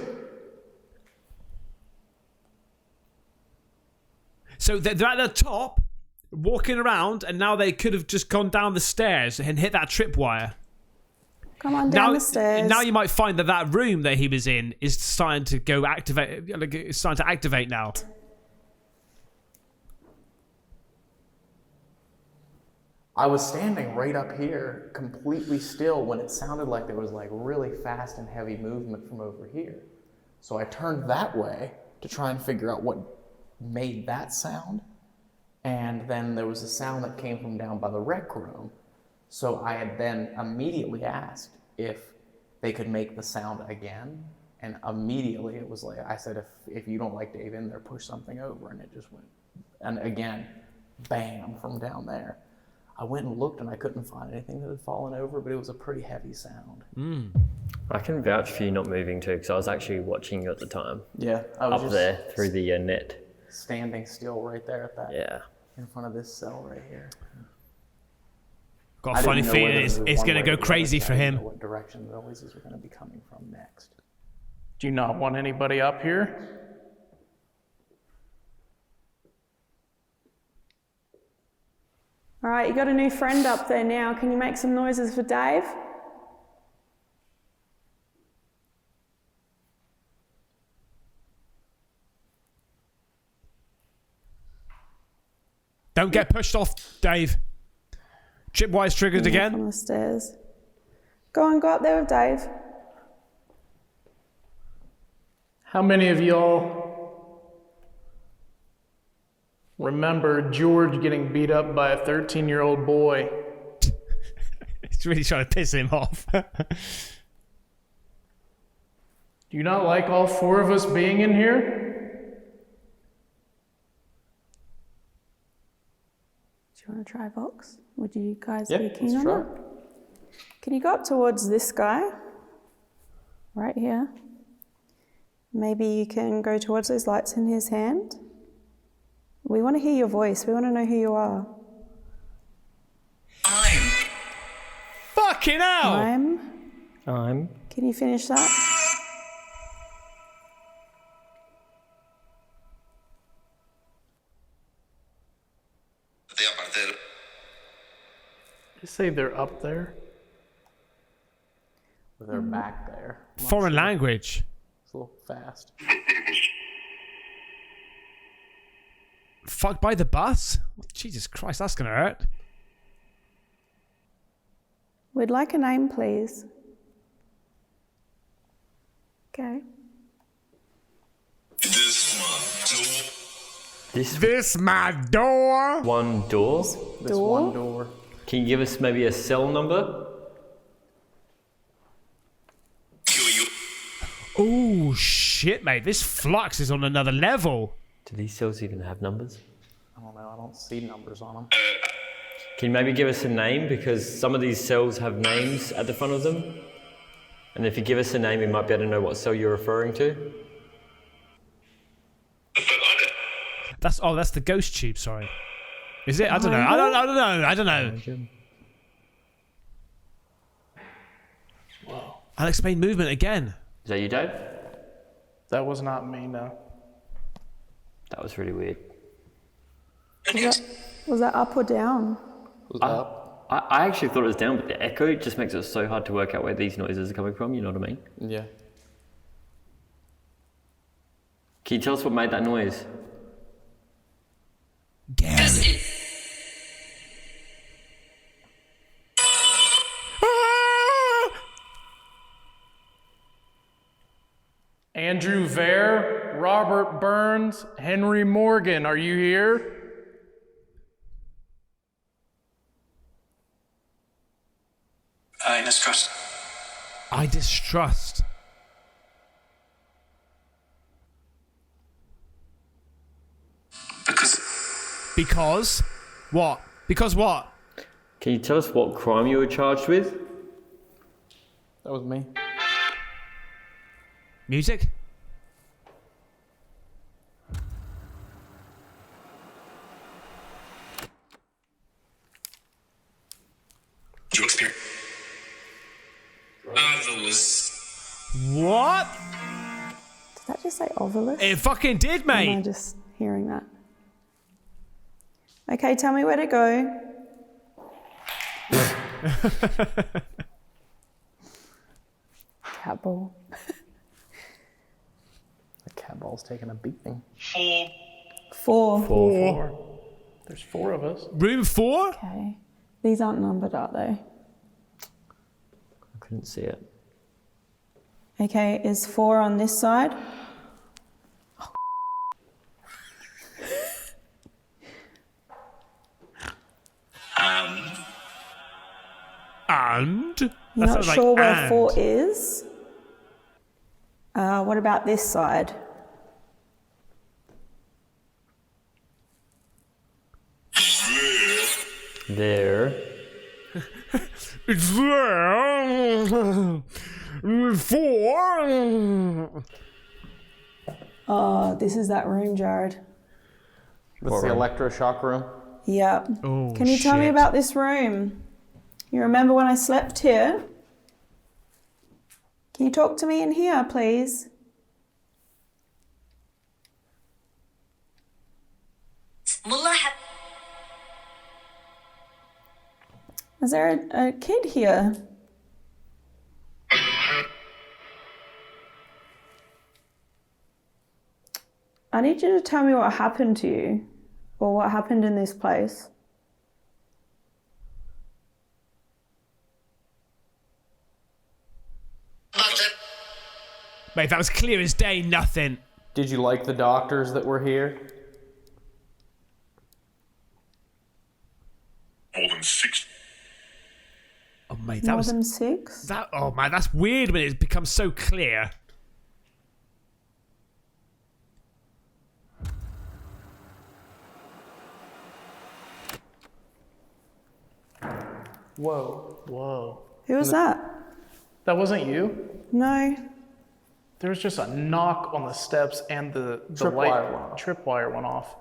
So they're at the top, walking around, and now they could have just gone down the stairs and hit that tripwire. Come on down Now, the stairs. now you might find that that room that he was in is starting to go activate. Like, it's starting to activate now. I was standing right up here, completely still, when it sounded like there was like really fast and heavy movement from over here. So I turned that way to try and figure out what made that sound. And then there was a sound that came from down by the rec room. So I had then immediately asked if they could make the sound again. And immediately it was like, I said, if you don't like Dave in there, push something over. And it just went, and again, bam, from down there. I went and looked and I couldn't find anything that had fallen over, but it was a pretty heavy sound. I can vouch for you not moving too, because I was actually watching you at the time. Yeah, I was up just there through the net. standing still right there at that. Yeah. In front of this cell right here. Got a funny feeling it's going to go crazy for him. What direction the noises are going to be coming from next. Do you not want anybody up here? All right, you got a new friend up there now. Can you make some noises for Dave? Don't get pushed off, Dave. Tripwire's triggered again. On the stairs. Go on, go up there with Dave. How many of y'all remember George getting beat up by a 13-year-old boy? It's really trying to piss him off. Do you not like all four of us being in here? Do you want to try Vox? Would you guys Yeah, be keen let's on try. that? Can you go up towards this guy? Right here. Maybe you can go towards those lights in his hand. We want to hear your voice. We want to know who you are. Fucking hell! I'm. Can you finish that? They say they're up there. They're back there. Foreign language. It's a little fast. Fucked by the bus? Jesus Christ, that's gonna hurt. We'd like a name, please. Okay. This my door. One door. This one door. Can you give us maybe a cell number? Oh shit, mate. This flux is on another level. Do these cells even have numbers? I don't know. I don't see numbers on them. Can you maybe give us a name? Because some of these cells have names at the front of them. And if you give us a name, we might be able to know what cell you're referring to. That's the ghost tube, sorry. Is it? I don't know. I don't know. Whoa. Unexplained movement again. Is that you, Dave? That was not me, no. That was really weird. Was that up or down? Up. I actually thought it was down, but the echo just makes it so hard to work out where these noises are coming from, you know what I mean? Yeah. Can you tell us what made that noise? Garry. Andrew Vare, Robert Burns, Henry Morgan, are you here? I distrust. I distrust. Because what? Because what? Can you tell us what crime you were charged with? That was me. Music? You experience. What? Did that just say ovilus? It fucking did, mate. Am I just hearing that? Okay, tell me where to go. Cat ball. The cat ball's taking a beating. Four. There's 4 of us. Room 4? Okay. These aren't numbered, are they? I couldn't see it. Okay, is 4 on this side? And? You're not sounds sure like where and. 4 is? What about this side? There. It's there. 4. Oh, this is that room, Jared. That's the electroshock room. Yep. Oh, Can you tell me shit. about this room? You remember when I slept here? Can you talk to me in here, please? Is there a kid here? I need you to tell me what happened to you, or what happened in this place. Mate, that was clear as day, nothing. Did you like the doctors that were here? More than 6. Oh, mate, that More was... than 6? Oh, man, that's weird when it becomes so clear. Whoa. Whoa. Who was that? That wasn't you? No. There was just a knock on the steps and the tripwire went off.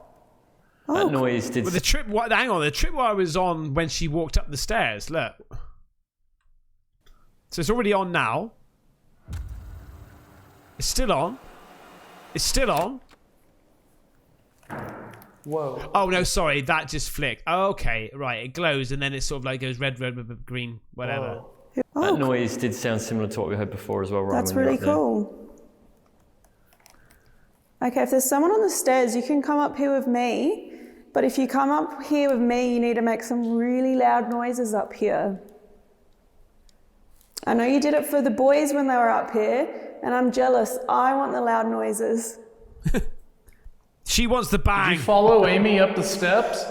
That noise did. Well, hang on, the tripwire was on when she walked up the stairs. Look. So it's already on now. It's still on. It's still on. Whoa. Oh, no, sorry. That just flicked. Oh, okay, right. It glows and then it sort of like goes red, green, whatever. That noise did sound similar to what we heard before as well, Ryan. That's really cool. Okay, if there's someone on the stairs, you can come up here with me. But if you come up here with me, you need to make some really loud noises up here. I know you did it for the boys when they were up here, and I'm jealous. I want the loud noises. She wants the bang. Did you follow Amy up the steps?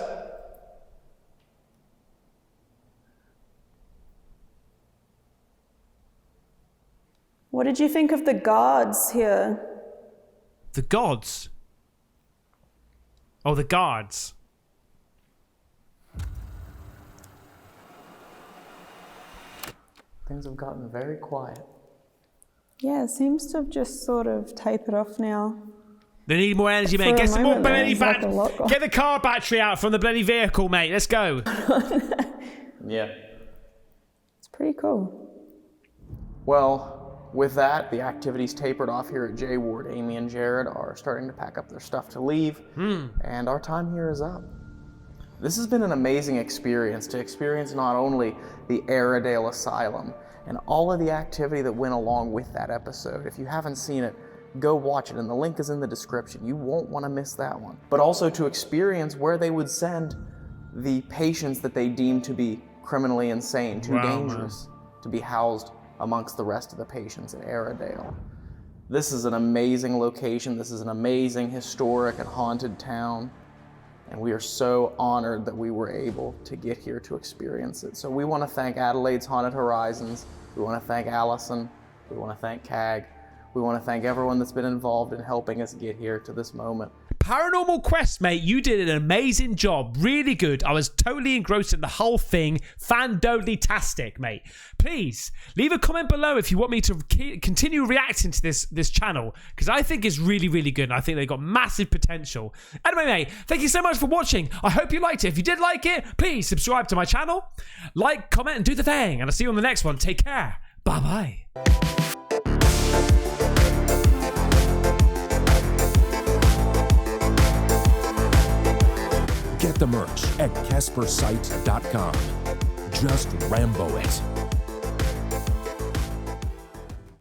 What did you think of the guards here? The gods? Oh, the guards. Things have gotten very quiet. Yeah, it seems to have just sort of tapered off now. They need more energy, mate. Get some more bloody battery. Get the car battery out from the bloody vehicle, mate. Let's go. Yeah. It's pretty cool. Well, with that, the activities tapered off here at J Ward. Amy and Jared are starting to pack up their stuff to leave, and our time here is up. This has been an amazing experience, to experience not only the Airedale Asylum and all of the activity that went along with that episode. If you haven't seen it, go watch it, and the link is in the description. You won't want to miss that one. But also to experience where they would send the patients that they deemed to be criminally insane, too dangerous to be housed amongst the rest of the patients at Airedale. This is an amazing location. This is an amazing, historic, and haunted town. And we are so honored that we were able to get here to experience it. So we want to thank Adelaide's Haunted Horizons. We want to thank Allison. We want to thank CAG. We want to thank everyone that's been involved in helping us get here to this moment. Paranormal Quest, mate, you did an amazing job. Really good. I was totally engrossed in the whole thing. Fan-dodly-tastic, mate. Please, leave a comment below if you want me to continue reacting to this channel, because I think it's really, really good, and I think they've got massive potential. Anyway, mate, thank you so much for watching. I hope you liked it. If you did like it, please subscribe to my channel, like, comment, and do the thing, and I'll see you on the next one. Take care. Bye-bye. Get the merch at Caspersight.com. Just Rambo it.